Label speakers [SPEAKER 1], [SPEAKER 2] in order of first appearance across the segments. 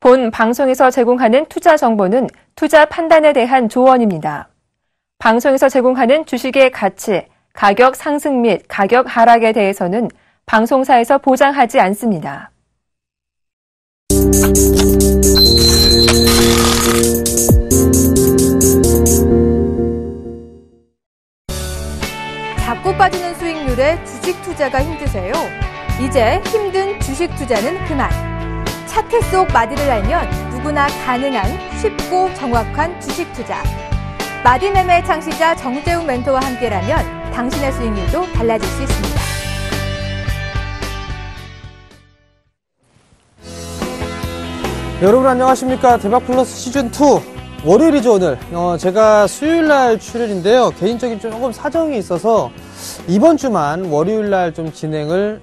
[SPEAKER 1] 본 방송에서 제공하는 투자 정보는 투자 판단에 대한 조언입니다. 방송에서 제공하는 주식의 가치, 가격 상승 및 가격 하락에 대해서는 방송사에서 보장하지 않습니다.
[SPEAKER 2] 자꾸 빠지는 수익률에 주식 투자가 힘드세요? 이제 힘든 주식 투자는 그만. 차트 속 마디를 알면 누구나 가능한 쉽고 정확한 주식 투자. 마디매매 창시자 정재훈 멘토와 함께라면 당신의 수익률도 달라질 수 있습니다.
[SPEAKER 3] 여러분 안녕하십니까? 대박플러스 시즌2 월요일이죠 오늘. 제가 수요일날 출연인데요. 개인적인 조금 사정이 있어서 이번 주만 월요일날 좀 진행을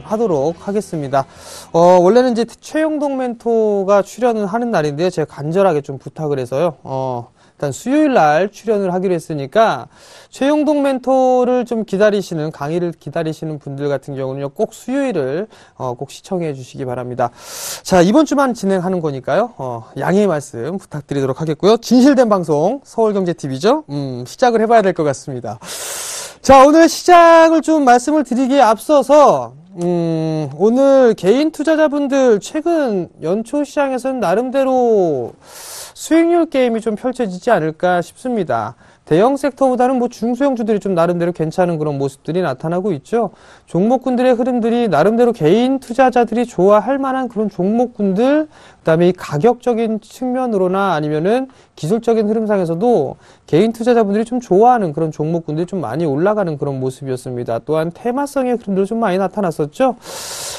[SPEAKER 3] 하도록 하겠습니다. 원래는 이제 최영동 멘토가 출연을 하는 날인데요. 제가 간절하게 좀 부탁을 해서요. 일단 수요일날 출연을 하기로 했으니까 최영동 멘토를 좀 기다리시는, 강의를 기다리시는 분들 같은 경우는요, 꼭 수요일을 꼭 시청해 주시기 바랍니다. 자, 이번 주만 진행하는 거니까요, 양해의 말씀 부탁드리도록 하겠고요. 진실된 방송 서울경제TV죠. 시작을 해봐야 될 것 같습니다. 자, 오늘 시작을 좀 말씀을 드리기에 앞서서 오늘 개인 투자자분들 최근 연초 시장에서는 나름대로 수익률 게임이 좀 펼쳐지지 않을까 싶습니다. 대형 섹터보다는 중소형주들이 좀 나름대로 괜찮은 그런 모습들이 나타나고 있죠. 종목군들의 흐름들이 나름대로 개인 투자자들이 좋아할 만한 그런 종목군들, 그다음에 이 가격적인 측면으로나 아니면은 기술적인 흐름상에서도 개인 투자자분들이 좀 좋아하는 그런 종목군들이 좀 많이 올라가는 그런 모습이었습니다. 또한 테마성의 흐름도 좀 많이 나타났었죠.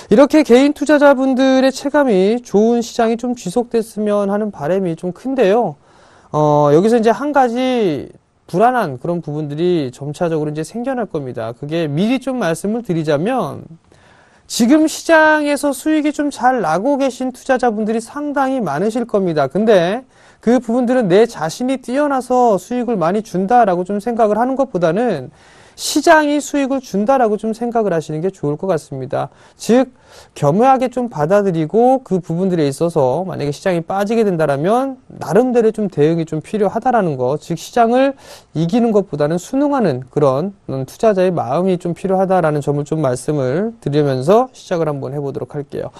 [SPEAKER 3] 이렇게 개인 투자자분들의 체감이 좋은 시장이 좀 지속됐으면 하는 바람이 좀 큰데요. 여기서 이제 한 가지 불안한 그런 부분들이 점차적으로 이제 생겨날 겁니다. 그게 미리 좀 말씀을 드리자면, 지금 시장에서 수익이 좀 잘 나고 계신 투자자분들이 상당히 많으실 겁니다. 근데 그 부분들은 내 자신이 뛰어나서 수익을 많이 준다라고 좀 생각을 하는 것보다는 시장이 수익을 준다라고 좀 생각을 하시는 게 좋을 것 같습니다. 즉, 겸허하게 좀 받아들이고 그 부분들에 있어서 만약에 시장이 빠지게 된다라면 나름대로 좀 대응이 좀 필요하다라는 거, 즉 시장을 이기는 것보다는 순응하는 그런 투자자의 마음이 좀 필요하다라는 점을 좀 말씀을 드리면서 시작을 한번 해보도록 할게요.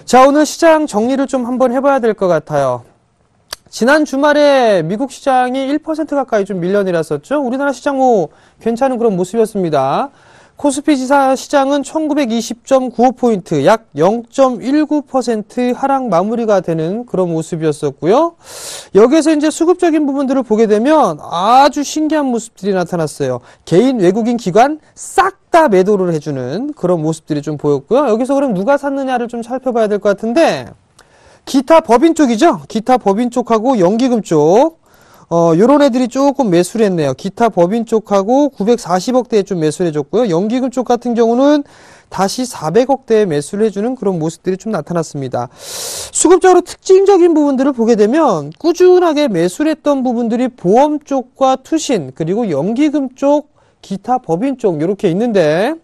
[SPEAKER 3] 자, 오늘 시장 정리를 좀 한번 해봐야 될 것 같아요. 지난 주말에 미국 시장이 1% 가까이 좀 밀려내렸었죠. 우리나라 시장 괜찮은 그런 모습이었습니다. 코스피 지사 시장은 1920.95포인트, 약 0.19% 하락 마무리가 되는 그런 모습이었었고요. 여기에서 이제 수급적인 부분들을 보게 되면 아주 신기한 모습들이 나타났어요. 개인 외국인 기관 싹 다 매도를 해주는 그런 모습들이 좀 보였고요. 여기서 그럼 누가 샀느냐를 좀 살펴봐야 될 것 같은데, 기타 법인 쪽이죠. 기타 법인 쪽하고 연기금 쪽, 요런 애들이 조금 매수를 했네요. 기타 법인 쪽하고 940억대에 좀 매수를 해줬고요. 연기금 쪽 같은 경우는 다시 400억대에 매수를 해주는 그런 모습들이 좀 나타났습니다. 수급적으로 특징적인 부분들을 보게 되면 꾸준하게 매수를 했던 부분들이 보험 쪽과 투신, 그리고 연기금 쪽, 기타 법인 쪽 이렇게 있는데,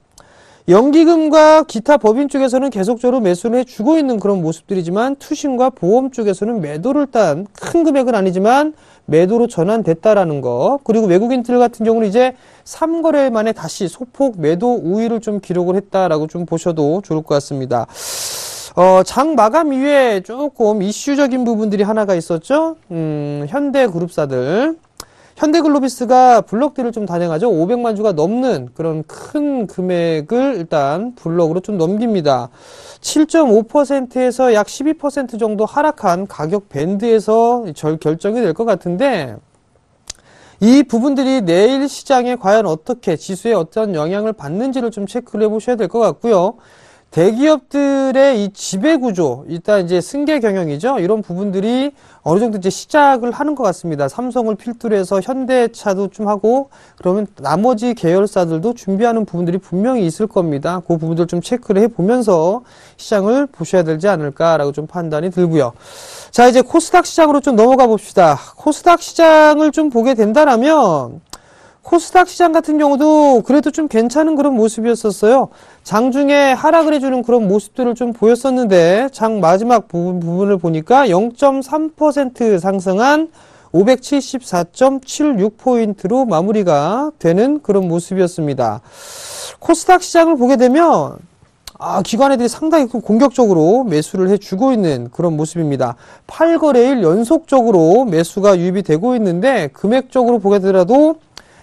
[SPEAKER 3] 연기금과 기타 법인 쪽에서는 계속적으로 매수를 해주고 있는 그런 모습들이지만, 투신과 보험 쪽에서는 매도를 일단 큰 금액은 아니지만 매도로 전환됐다라는 거, 그리고 외국인들 같은 경우는 이제 3거래일 만에 다시 소폭 매도 우위를 좀 기록을 했다라고 좀 보셔도 좋을 것 같습니다. 장 마감 이후에 조금 이슈적인 부분들이 하나가 있었죠. 현대그룹사들. 현대글로비스가 블록들을 좀 단행하죠. 500만 주가 넘는 그런 큰 금액을 일단 블록으로 좀 넘깁니다. 7.5%에서 약 12% 정도 하락한 가격 밴드에서 결정이 될 것 같은데, 이 부분들이 내일 시장에 과연 어떻게, 지수에 어떤 영향을 받는지를 좀 체크를 해보셔야 될 것 같고요. 대기업들의 이 지배구조, 일단 이제 승계 경영이죠. 이런 부분들이 어느 정도 이제 시작을 하는 것 같습니다. 삼성을 필두로 해서 현대차도 좀 하고, 그러면 나머지 계열사들도 준비하는 부분들이 분명히 있을 겁니다. 그 부분들 좀 체크를 해보면서 시장을 보셔야 되지 않을까라고 좀 판단이 들고요. 자, 이제 코스닥 시장으로 좀 넘어가 봅시다. 코스닥 시장을 좀 보게 된다라면, 코스닥 시장 같은 경우도 그래도 좀 괜찮은 그런 모습이었었어요. 장중에 하락을 해주는 그런 모습들을 좀 보였었는데 장 마지막 부분을 보니까 0.3% 상승한 574.76포인트로 마무리가 되는 그런 모습이었습니다. 코스닥 시장을 보게 되면 기관애들이 상당히 공격적으로 매수를 해주고 있는 그런 모습입니다. 8거래일 연속적으로 매수가 유입이 되고 있는데 금액적으로 보게 되더라도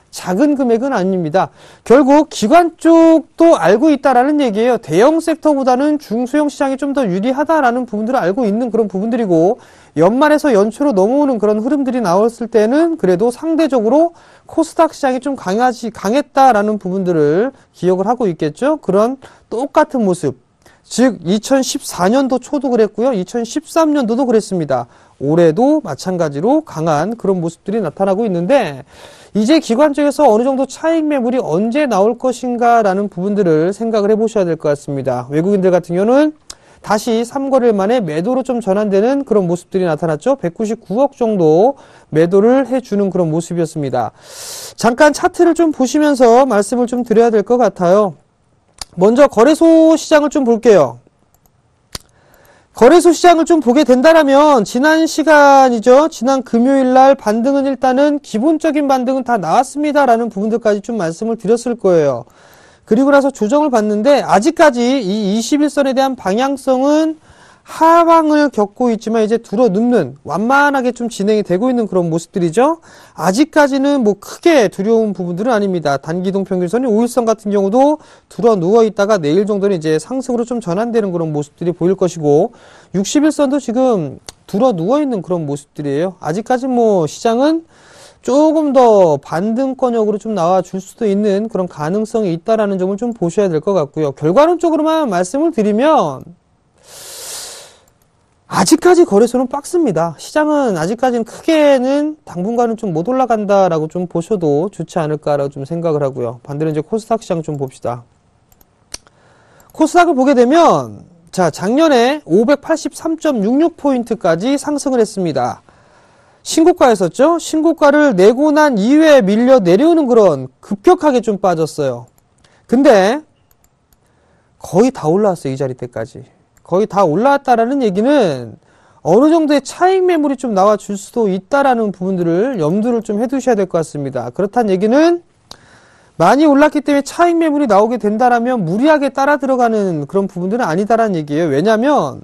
[SPEAKER 3] 작은 금액은 아닙니다. 결국 기관 쪽도 알고 있다라는 얘기예요. 대형 섹터보다는 중소형 시장이 좀 더 유리하다라는 부분들을 알고 있는 그런 부분들이고, 연말에서 연초로 넘어오는 그런 흐름들이 나왔을 때는 그래도 상대적으로 코스닥 시장이 좀 강했다라는 부분들을 기억을 하고 있겠죠. 그런 똑같은 모습. 즉 2014년도 초도 그랬고요. 2013년도도 그랬습니다. 올해도 마찬가지로 강한 그런 모습들이 나타나고 있는데, 이제 기관 쪽에서 어느 정도 차익 매물이 언제 나올 것인가라는 부분들을 생각을 해보셔야 될 것 같습니다. 외국인들 같은 경우는 다시 3거래일 만에 매도로 좀 전환되는 그런 모습들이 나타났죠. 199억 정도 매도를 해주는 그런 모습이었습니다. 잠깐 차트를 좀 보시면서 말씀을 좀 드려야 될 것 같아요. 먼저 거래소 시장을 좀 볼게요. 거래소 시장을 좀 보게 된다라면 지난 시간이죠. 지난 금요일 날 반등은 일단은 기본적인 반등은 다 나왔습니다라는 부분들까지 좀 말씀을 드렸을 거예요. 그리고 나서 조정을 봤는데 아직까지 이 21선에 대한 방향성은 하방을 겪고 있지만 이제 들어눕는, 완만하게 좀 진행이 되고 있는 그런 모습들이죠. 아직까지는 뭐 크게 두려운 부분들은 아닙니다. 단기이동 평균선이 5일선 같은 경우도 들어 누워 있다가 내일 정도는 이제 상승으로 좀 전환되는 그런 모습들이 보일 것이고, 60일선도 지금 들어 누워 있는 그런 모습들이에요. 아직까지 뭐 시장은 조금 더 반등권역으로 좀 나와줄 수도 있는 그런 가능성이 있다라는 점을 좀 보셔야 될 것 같고요. 결과론적으로만 말씀을 드리면 아직까지 거래소는 빡습니다. 시장은 아직까지는 크게는 당분간은 좀 못 올라간다라고 좀 보셔도 좋지 않을까라고 좀 생각을 하고요. 반대로 이제 코스닥 시장 좀 봅시다. 코스닥을 보게 되면 자, 작년에 583.66포인트까지 상승을 했습니다. 신고가였었죠? 신고가를 내고 난 이후에 밀려 내려오는 그런 급격하게 좀 빠졌어요. 근데 거의 다 올라왔어요. 이 자리 때까지. 거의 다 올라왔다라는 얘기는 어느 정도의 차익 매물이 좀 나와줄 수도 있다라는 부분들을 염두를 좀 해두셔야 될 것 같습니다. 그렇다는 얘기는 많이 올랐기 때문에 차익 매물이 나오게 된다라면 무리하게 따라 들어가는 그런 부분들은 아니다라는 얘기예요. 왜냐하면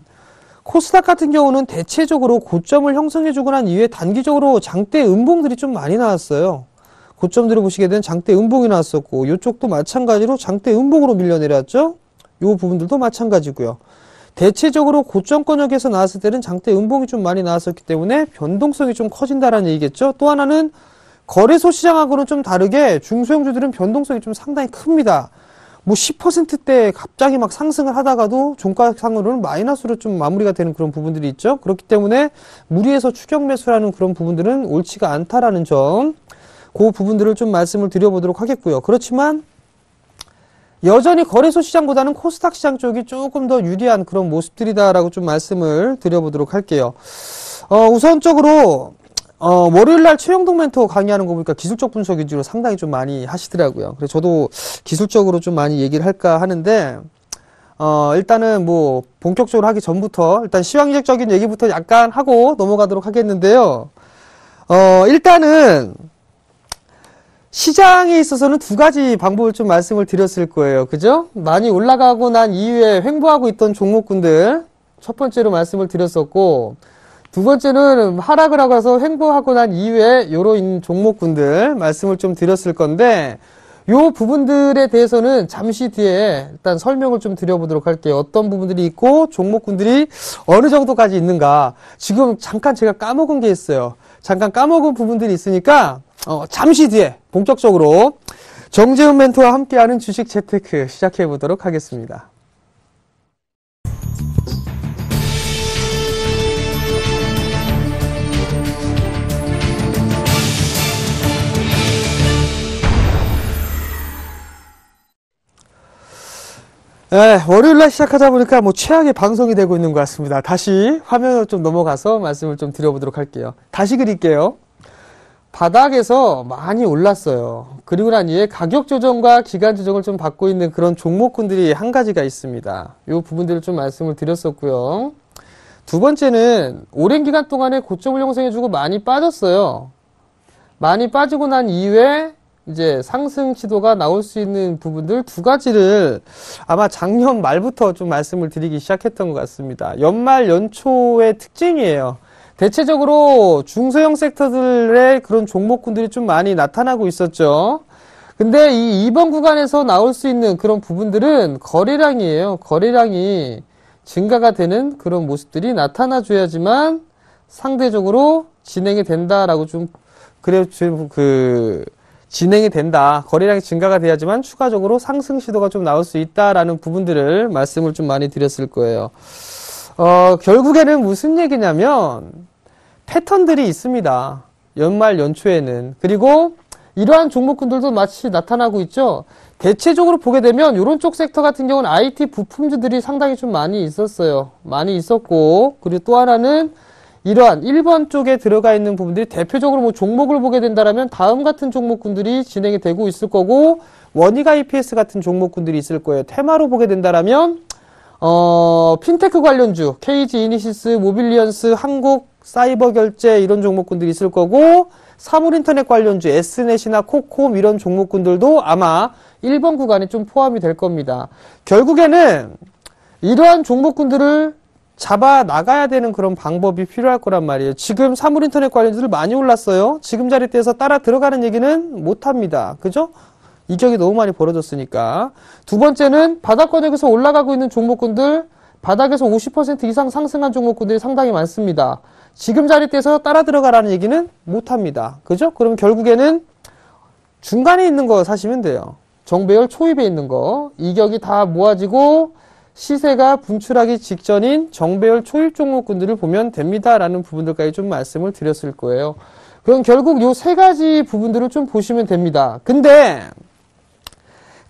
[SPEAKER 3] 코스닥 같은 경우는 대체적으로 고점을 형성해주고 난 이후에 단기적으로 장대 음봉들이 좀 많이 나왔어요. 고점들을 보시게 되면 장대 음봉이 나왔었고, 이쪽도 마찬가지로 장대 음봉으로 밀려 내려왔죠. 이 부분들도 마찬가지고요. 대체적으로 고점권역에서 나왔을 때는 장대 음봉이 좀 많이 나왔었기 때문에 변동성이 좀 커진다라는 얘기겠죠. 또 하나는 거래소 시장하고는 좀 다르게 중소형주들은 변동성이 좀 상당히 큽니다. 뭐 10%대 갑자기 막 상승을 하다가도 종가상으로는 마이너스로 좀 마무리가 되는 그런 부분들이 있죠. 그렇기 때문에 무리해서 추격 매수라는 그런 부분들은 옳지가 않다라는 점, 그 부분들을 좀 말씀을 드려보도록 하겠고요. 그렇지만 여전히 거래소 시장보다는 코스닥 시장 쪽이 조금 더 유리한 그런 모습들이다라고 좀 말씀을 드려보도록 할게요. 우선적으로 월요일날 최영동 멘토 강의하는 거 보니까 기술적 분석 위주로 상당히 좀 많이 하시더라고요. 그래서 저도 기술적으로 좀 많이 얘기를 할까 하는데, 일단은 뭐 본격적으로 하기 전부터 일단 시황적인 얘기부터 약간 하고 넘어가도록 하겠는데요. 일단은 시장에 있어서는 두 가지 방법을 좀 말씀을 드렸을 거예요. 그죠? 많이 올라가고 난 이후에 횡보하고 있던 종목군들 첫 번째로 말씀을 드렸었고, 두 번째는 하락을 하고 나서 횡보하고 난 이후에 요런 종목군들 말씀을 좀 드렸을 건데, 요 부분들에 대해서는 잠시 뒤에 일단 설명을 좀 드려보도록 할게요. 어떤 부분들이 있고 종목군들이 어느 정도까지 있는가. 지금 잠깐 제가 까먹은 게 있어요. 잠깐 까먹은 부분들이 있으니까 잠시 뒤에 본격적으로 정재훈 멘토와 함께하는 주식 재테크 시작해 보도록 하겠습니다. 네, 월요일날 시작하다 보니까 뭐 최악의 방송이 되고 있는 것 같습니다. 다시 화면으로 좀 넘어가서 말씀을 좀 드려보도록 할게요. 다시 그릴게요. 바닥에서 많이 올랐어요. 그리고 난 이후에 가격 조정과 기간 조정을 좀 받고 있는 그런 종목군들이 한 가지가 있습니다. 이 부분들을 좀 말씀을 드렸었고요. 두 번째는 오랜 기간 동안에 고점을 형성해주고 많이 빠졌어요. 많이 빠지고 난 이후에 이제 상승 시도가 나올 수 있는 부분들 두 가지를 아마 작년 말부터 좀 말씀을 드리기 시작했던 것 같습니다. 연말 연초의 특징이에요. 대체적으로 중소형 섹터들의 그런 종목군들이 좀 많이 나타나고 있었죠. 근데 이 이번 구간에서 나올 수 있는 그런 부분들은 거래량이에요. 거래량이 증가가 되는 그런 모습들이 나타나줘야지만 상대적으로 진행이 된다라고 좀 그래 진행이 된다. 거래량이 증가가 돼야지만 추가적으로 상승 시도가 좀 나올 수 있다라는 부분들을 말씀을 좀 많이 드렸을 거예요. 결국에는 무슨 얘기냐면 패턴들이 있습니다. 연말 연초에는. 그리고 이러한 종목군들도 마치 나타나고 있죠. 대체적으로 보게 되면 이런 쪽 섹터 같은 경우는 IT 부품주들이 상당히 좀 많이 있었어요. 많이 있었고, 그리고 또 하나는 이러한 1번 쪽에 들어가 있는 부분들이 대표적으로 뭐 종목을 보게 된다라면 다음 같은 종목군들이 진행이 되고 있을 거고, 원익 IPS 같은 종목군들이 있을 거예요. 테마로 보게 된다라면 핀테크 관련주, KG 이니시스, 모빌리언스, 한국 사이버 결제 이런 종목군들이 있을 거고, 사물인터넷 관련주, S넷이나 코콤 이런 종목군들도 아마 1번 구간에 좀 포함이 될 겁니다. 결국에는 이러한 종목군들을 잡아 나가야 되는 그런 방법이 필요할 거란 말이에요. 지금 사물인터넷 관련주들 많이 올랐어요. 지금 자리대에서 따라 들어가는 얘기는 못합니다. 그죠? 이격이 너무 많이 벌어졌으니까. 두 번째는 바닥권역에서 올라가고 있는 종목군들, 바닥에서 50% 이상 상승한 종목군들이 상당히 많습니다. 지금 자리대에서 따라 들어가라는 얘기는 못합니다. 그죠? 그럼 결국에는 중간에 있는 거 사시면 돼요. 정배열 초입에 있는 거. 이격이 다 모아지고 시세가 분출하기 직전인 정배열 초입 종목군들을 보면 됩니다라는 부분들까지 좀 말씀을 드렸을 거예요. 그럼 결국 요 세 가지 부분들을 좀 보시면 됩니다. 근데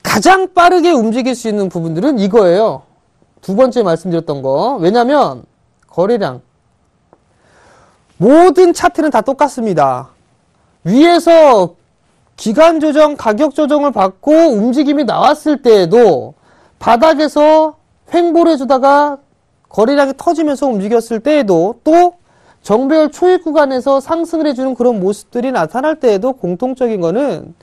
[SPEAKER 3] 가장 빠르게 움직일 수 있는 부분들은 이거예요. 두 번째 말씀드렸던 거. 왜냐면 거래량. 모든 차트는 다 똑같습니다. 위에서 기간 조정, 가격 조정을 받고 움직임이 나왔을 때에도 바닥에서 횡보를 해주다가 거래량이 터지면서 움직였을 때에도 또 정배열 초입 구간에서 상승을 해주는 그런 모습들이 나타날 때에도 공통적인 거는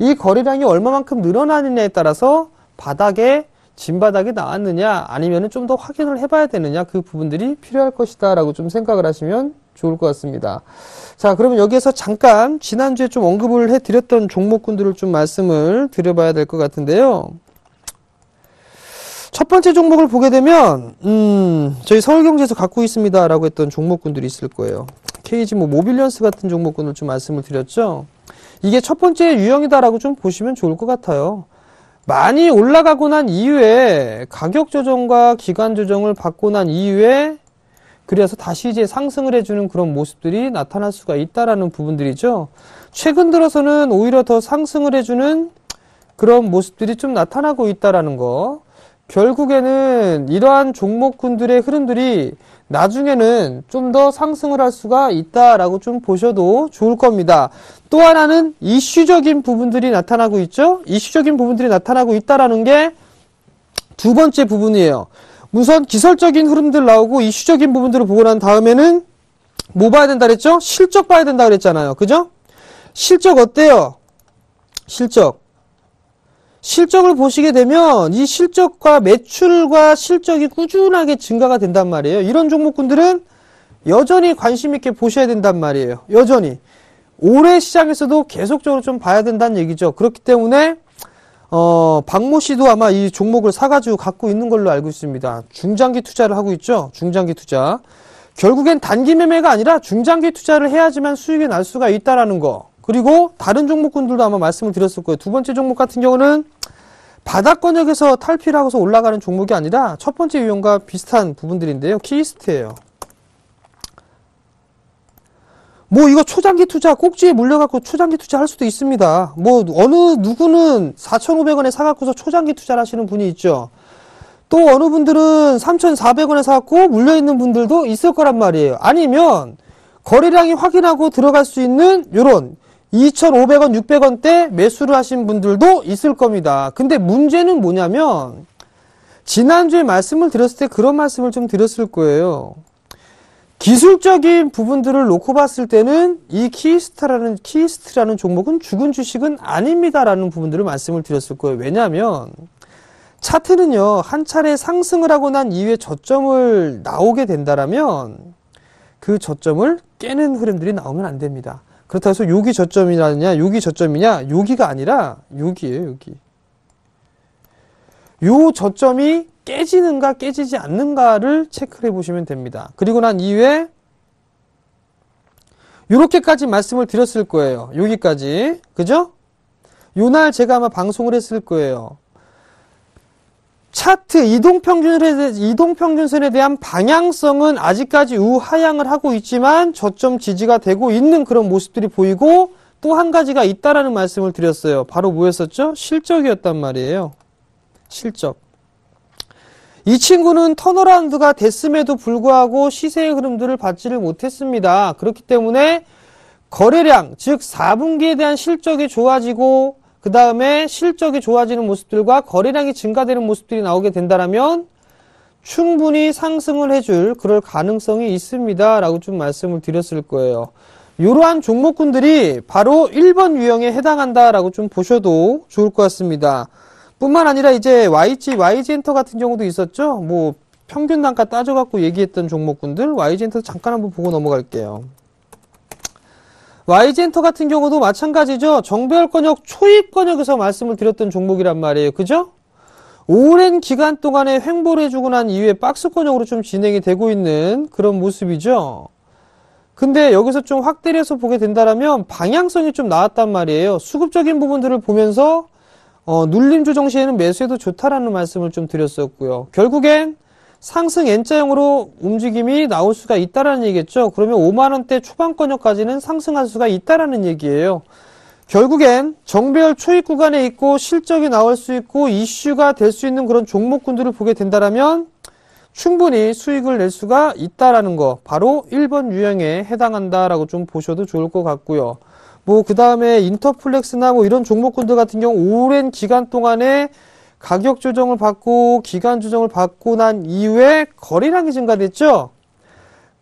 [SPEAKER 3] 이 거래량이 얼마만큼 늘어나느냐에 따라서 바닥에 진바닥이 나왔느냐 아니면 좀 더 확인을 해봐야 되느냐 그 부분들이 필요할 것이다 라고 좀 생각을 하시면 좋을 것 같습니다. 자, 그러면 여기에서 잠깐 지난주에 좀 언급을 해드렸던 종목군들을 좀 말씀을 드려봐야 될 것 같은데요. 첫 번째 종목을 보게 되면 저희 서울경제에서 갖고 있습니다 라고 했던 종목군들이 있을 거예요. KG 모빌리언스 같은 종목군을 좀 말씀을 드렸죠. 이게 첫 번째 유형이다 라고 좀 보시면 좋을 것 같아요. 많이 올라가고 난 이후에 가격 조정과 기간 조정을 받고 난 이후에 그래서 다시 이제 상승을 해주는 그런 모습들이 나타날 수가 있다라는 부분들이죠. 최근 들어서는 오히려 더 상승을 해주는 그런 모습들이 좀 나타나고 있다라는 거. 결국에는 이러한 종목군들의 흐름들이 나중에는 좀 더 상승을 할 수가 있다라고 좀 보셔도 좋을 겁니다. 또 하나는 이슈적인 부분들이 나타나고 있죠. 이슈적인 부분들이 나타나고 있다라는 게 두 번째 부분이에요. 우선 기술적인 흐름들 나오고 이슈적인 부분들을 보고 난 다음에는 뭐 봐야 된다 그랬죠? 실적 봐야 된다 그랬잖아요. 그죠? 실적 어때요? 실적을 보시게 되면 이 실적과 매출과 실적이 꾸준하게 증가가 된단 말이에요. 이런 종목군들은 여전히 관심 있게 보셔야 된단 말이에요. 여전히. 올해 시장에서도 계속적으로 좀 봐야 된다는 얘기죠. 그렇기 때문에 박모 씨도 아마 이 종목을 사가지고 갖고 있는 걸로 알고 있습니다. 중장기 투자를 하고 있죠. 중장기 투자. 결국엔 단기 매매가 아니라 중장기 투자를 해야지만 수익이 날 수가 있다라는 거. 그리고 다른 종목군들도 아마 말씀을 드렸을 거예요. 두 번째 종목 같은 경우는 바닥권역에서 탈피를 하고서 올라가는 종목이 아니라 첫 번째 유형과 비슷한 부분들인데요. 키이스트예요. 뭐 이거 초장기 투자 꼭지에 물려갖고 초장기 투자할 수도 있습니다. 뭐 어느 누구는 4,500원에 사갖고서 초장기 투자를 하시는 분이 있죠. 또 어느 분들은 3,400원에 사갖고 물려있는 분들도 있을 거란 말이에요. 아니면 거래량이 확인하고 들어갈 수 있는 요런 2,500원, 600원대 매수를 하신 분들도 있을 겁니다. 근데 문제는 뭐냐면 지난주에 말씀을 드렸을 때 그런 말씀을 좀 드렸을 거예요. 기술적인 부분들을 놓고 봤을 때는 이 키스트라는 종목은 죽은 주식은 아닙니다라는 부분들을 말씀을 드렸을 거예요. 왜냐하면 차트는요, 한 차례 상승을 하고 난 이후에 저점을 나오게 된다라면 그 저점을 깨는 흐름들이 나오면 안 됩니다. 그렇다고 해서 여기 저점이냐, 여기 저점이냐, 여기가 아니라 여기예요, 여기. 요 저점이 깨지는가 깨지지 않는가를 체크를 해보시면 됩니다. 그리고 난 이후에 요렇게까지 말씀을 드렸을 거예요. 여기까지. 그죠? 요날 제가 아마 방송을 했을 거예요. 차트 이동평균선에 대한 방향성은 아직까지 우하향을 하고 있지만 저점 지지가 되고 있는 그런 모습들이 보이고 또 한 가지가 있다라는 말씀을 드렸어요. 바로 뭐였었죠? 실적이었단 말이에요. 실적. 이 친구는 턴어라운드가 됐음에도 불구하고 시세의 흐름들을 받지를 못했습니다. 그렇기 때문에 거래량, 즉 4분기에 대한 실적이 좋아지고 그 다음에 실적이 좋아지는 모습들과 거래량이 증가되는 모습들이 나오게 된다면 충분히 상승을 해줄 그럴 가능성이 있습니다. 라고 좀 말씀을 드렸을 거예요. 이러한 종목군들이 바로 1번 유형에 해당한다라고 좀 보셔도 좋을 것 같습니다. 뿐만 아니라 이제 YG엔터 같은 경우도 있었죠. 뭐 평균 단가 따져갖고 얘기했던 종목군들 YG엔터 잠깐 한번 보고 넘어갈게요. YG엔터 같은 경우도 마찬가지죠. 정배열권역 초입권역에서 말씀을 드렸던 종목이란 말이에요. 그죠? 오랜 기간 동안에 횡보를 해주고 난 이후에 박스권역으로 좀 진행이 되고 있는 그런 모습이죠. 근데 여기서 좀 확대를 해서 보게 된다면 방향성이 좀 나왔단 말이에요. 수급적인 부분들을 보면서 눌림 조정 시에는 매수해도 좋다라는 말씀을 좀 드렸었고요. 결국엔 상승 N자형으로 움직임이 나올 수가 있다라는 얘기겠죠. 그러면 5만원대 초반권역까지는 상승할 수가 있다라는 얘기예요. 결국엔 정배열 초입 구간에 있고 실적이 나올 수 있고 이슈가 될 수 있는 그런 종목군들을 보게 된다면 충분히 수익을 낼 수가 있다라는 거, 바로 1번 유형에 해당한다라고 좀 보셔도 좋을 것 같고요. 뭐 그 다음에 인터플렉스나 뭐 이런 종목군들 같은 경우 오랜 기간 동안에 가격 조정을 받고 기간 조정을 받고 난 이후에 거래량이 증가됐죠.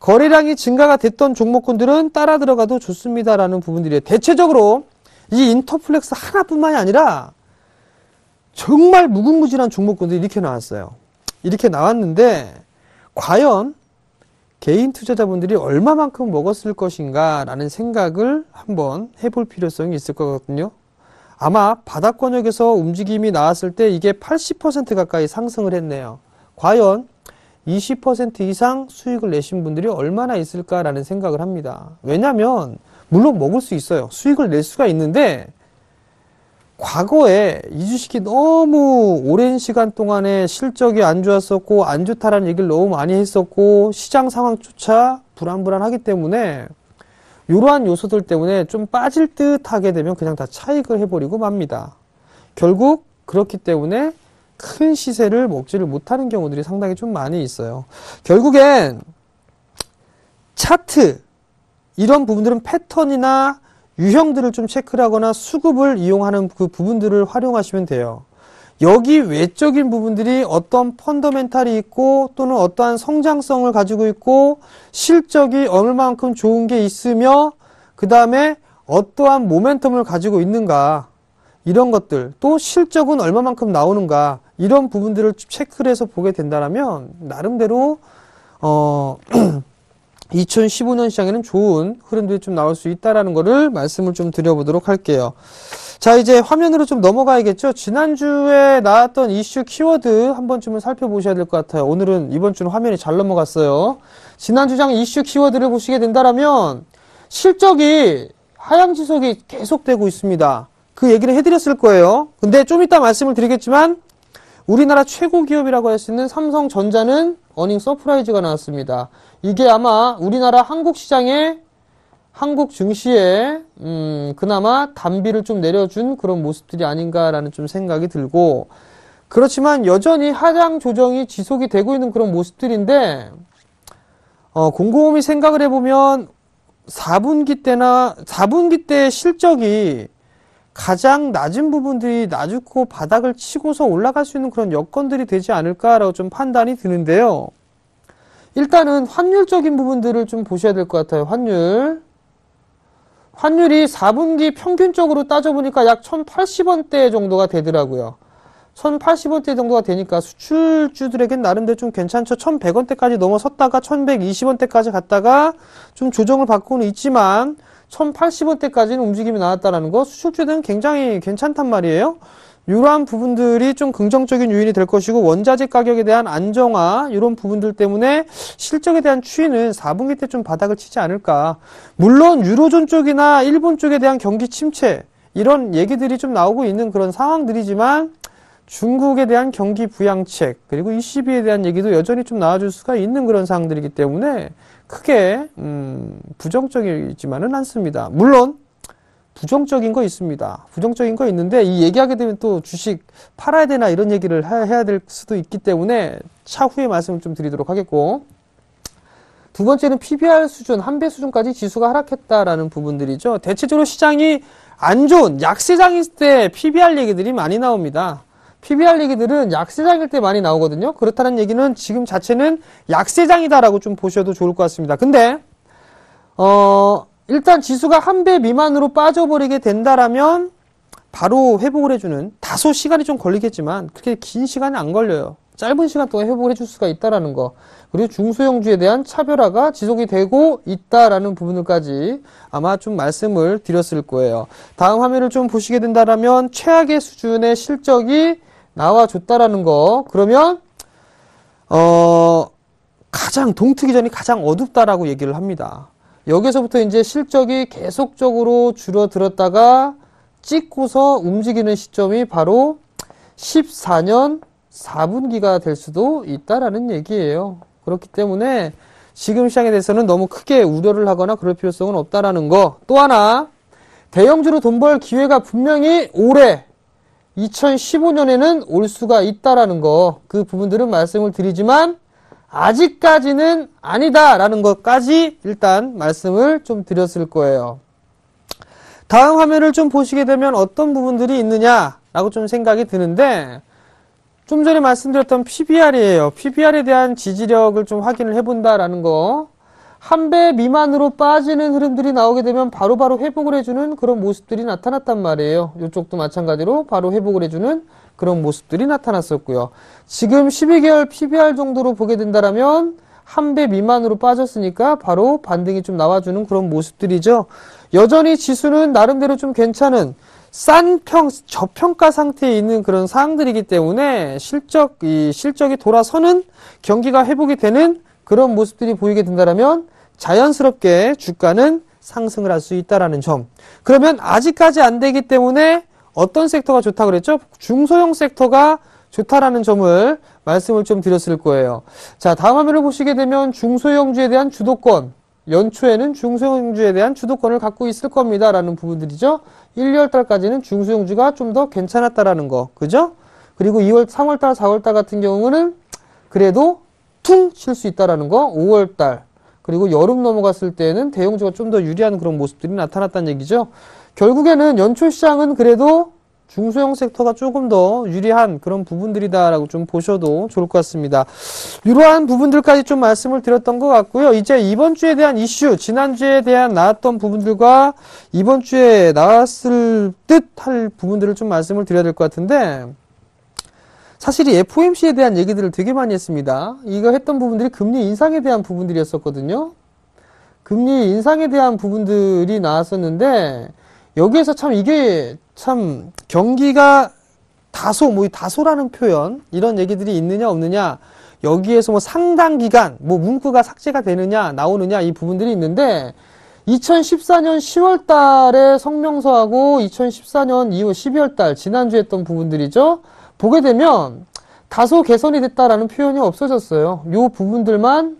[SPEAKER 3] 거래량이 증가가 됐던 종목군들은 따라 들어가도 좋습니다라는 부분들이에요. 대체적으로 이 인터플렉스 하나뿐만이 아니라 정말 무궁무진한 종목군들이 이렇게 나왔어요. 이렇게 나왔는데 과연 개인 투자자분들이 얼마만큼 먹었을 것인가 라는 생각을 한번 해볼 필요성이 있을 것 같거든요. 아마 바닥권역에서 움직임이 나왔을 때 이게 80% 가까이 상승을 했네요. 과연 20% 이상 수익을 내신 분들이 얼마나 있을까라는 생각을 합니다. 왜냐하면 물론 먹을 수 있어요. 수익을 낼 수가 있는데 과거에 이 주식이 너무 오랜 시간 동안에 실적이 안 좋았었고 안 좋다라는 얘기를 너무 많이 했었고 시장 상황조차 불안불안하기 때문에 이러한 요소들 때문에 좀 빠질 듯 하게 되면 그냥 다 차익을 해버리고 맙니다. 결국 그렇기 때문에 큰 시세를 먹지를 못하는 경우들이 상당히 좀 많이 있어요. 결국엔 차트 이런 부분들은 패턴이나 유형들을 좀 체크를 하거나 수급을 이용하는 그 부분들을 활용하시면 돼요. 여기 외적인 부분들이 어떤 펀더멘탈이 있고 또는 어떠한 성장성을 가지고 있고 실적이 얼마만큼 좋은 게 있으며 그 다음에 어떠한 모멘텀을 가지고 있는가 이런 것들 또 실적은 얼마만큼 나오는가 이런 부분들을 체크를 해서 보게 된다면 나름대로 2015년 시장에는 좋은 흐름들이 좀 나올 수 있다라는 거를 말씀을 좀 드려보도록 할게요. 자, 이제 화면으로 좀 넘어가야겠죠. 지난주에 나왔던 이슈 키워드 한 번쯤은 살펴보셔야 될 것 같아요. 오늘은 이번 주는 화면이 잘 넘어갔어요. 지난주장 이슈 키워드를 보시게 된다면 실적이 하향 지속이 계속되고 있습니다. 그 얘기를 해드렸을 거예요. 근데 좀 이따 말씀을 드리겠지만 우리나라 최고 기업이라고 할 수 있는 삼성전자는 어닝 서프라이즈가 나왔습니다. 이게 아마 우리나라 한국 시장에 한국 증시에 그나마 단비를 좀 내려준 그런 모습들이 아닌가라는 좀 생각이 들고 그렇지만 여전히 하향 조정이 지속이 되고 있는 그런 모습들인데 곰곰이 생각을 해보면 4분기 때 실적이 가장 낮은 부분들이 낮고 바닥을 치고서 올라갈 수 있는 그런 여건들이 되지 않을까라고 좀 판단이 드는데요. 일단은 환율적인 부분들을 좀 보셔야 될 것 같아요. 환율이 4분기 평균적으로 따져보니까 약 1080원대 정도가 되더라고요. 1080원대 정도가 되니까 수출주들에겐 나름대로 좀 괜찮죠. 1100원대까지 넘어섰다가 1120원대까지 갔다가 좀 조정을 받고는 있지만 1080원대까지는 움직임이 나왔다는 거, 수출주들은 굉장히 괜찮단 말이에요. 이러한 부분들이 좀 긍정적인 요인이 될 것이고, 원자재 가격에 대한 안정화, 이런 부분들 때문에 실적에 대한 추이는 4분기 때 좀 바닥을 치지 않을까. 물론 유로존 쪽이나 일본 쪽에 대한 경기 침체, 이런 얘기들이 좀 나오고 있는 그런 상황들이지만, 중국에 대한 경기 부양책, 그리고 ECB에 대한 얘기도 여전히 좀 나와줄 수가 있는 그런 상황들이기 때문에 크게 부정적이지만은 않습니다. 물론 부정적인 거 있습니다. 부정적인 거 있는데 이 얘기하게 되면 또 주식 팔아야 되나 이런 얘기를 해야 될 수도 있기 때문에 차후에 말씀을 좀 드리도록 하겠고, 두 번째는 PBR 수준, 한 배 수준까지 지수가 하락했다라는 부분들이죠. 대체적으로 시장이 안 좋은 약세장일 때 PBR 얘기들이 많이 나옵니다. PBR 얘기들은 약세장일 때 많이 나오거든요. 그렇다는 얘기는 지금 자체는 약세장이다라고 좀 보셔도 좋을 것 같습니다. 근데 일단 지수가 한 배 미만으로 빠져버리게 된다라면 바로 회복을 해주는, 다소 시간이 좀 걸리겠지만 그렇게 긴 시간이 안 걸려요. 짧은 시간 동안 회복을 해줄 수가 있다라는 거, 그리고 중소형주에 대한 차별화가 지속이 되고 있다라는 부분까지 아마 좀 말씀을 드렸을 거예요. 다음 화면을 좀 보시게 된다라면 최악의 수준의 실적이 나와줬다라는 거, 그러면 가장 동트기전이 가장 어둡다라고 얘기를 합니다. 여기서부터 이제 실적이 계속적으로 줄어들었다가 찍고서 움직이는 시점이 바로 14년 4분기가 될 수도 있다라는 얘기예요. 그렇기 때문에 지금 시장에 대해서는 너무 크게 우려를 하거나 그럴 필요성은 없다라는 거. 또 하나, 대형주로 돈 벌 기회가 분명히 올해 2015년에는 올 수가 있다라는 거, 그 부분들은 말씀을 드리지만 아직까지는 아니다라는 것까지 일단 말씀을 좀 드렸을 거예요. 다음 화면을 좀 보시게 되면 어떤 부분들이 있느냐라고 좀 생각이 드는데, 좀 전에 말씀드렸던 PBR이에요. PBR에 대한 지지력을 좀 확인을 해본다라는 거. 한 배 미만으로 빠지는 흐름들이 나오게 되면 바로바로 회복을 해주는 그런 모습들이 나타났단 말이에요. 이쪽도 마찬가지로 바로 회복을 해주는 그런 모습들이 나타났었고요. 지금 12개월 PBR 정도로 보게 된다라면 한 배 미만으로 빠졌으니까 바로 반등이 좀 나와주는 그런 모습들이죠. 여전히 지수는 나름대로 좀 괜찮은 저평가 상태에 있는 그런 상황들이기 때문에 실적이 돌아서는, 경기가 회복이 되는 그런 모습들이 보이게 된다면 자연스럽게 주가는 상승을 할 수 있다라는 점. 그러면 아직까지 안 되기 때문에 어떤 섹터가 좋다고 그랬죠? 중소형 섹터가 좋다라는 점을 말씀을 좀 드렸을 거예요. 자, 다음 화면을 보시게 되면 중소형주에 대한 주도권, 연초에는 중소형주에 대한 주도권을 갖고 있을 겁니다라는 부분들이죠. 1, 2월 달까지는 중소형주가 좀 더 괜찮았다라는 거, 그죠? 그리고 2월, 3월 달, 4월 달 같은 경우는 그래도 퉁 칠 수 있다라는 거, 5월 달, 그리고 여름 넘어갔을 때는 대형주가 좀 더 유리한 그런 모습들이 나타났다는 얘기죠. 결국에는 연초 시장은 그래도 중소형 섹터가 조금 더 유리한 그런 부분들이다라고 좀 보셔도 좋을 것 같습니다. 이러한 부분들까지 좀 말씀을 드렸던 것 같고요. 이제 이번 주에 대한 이슈, 지난주에 대한 나왔던 부분들과 이번 주에 나왔을 듯 할 부분들을 좀 말씀을 드려야 될 것 같은데, 사실 이 FOMC에 대한 얘기들을 되게 많이 했습니다. 이거 했던 부분들이 금리 인상에 대한 부분들이었었거든요. 금리 인상에 대한 부분들이 나왔었는데, 여기에서 참 이게 참 경기가 다소라는 표현, 이런 얘기들이 있느냐 없느냐, 여기에서 뭐 상당 기간 문구가 삭제가 되느냐 나오느냐, 이 부분들이 있는데, 2014년 10월 달에 성명서하고 2014년 2월 12월 달 지난주에 했던 부분들이죠. 보게 되면 다소 개선이 됐다라는 표현이 없어졌어요. 요 부분들만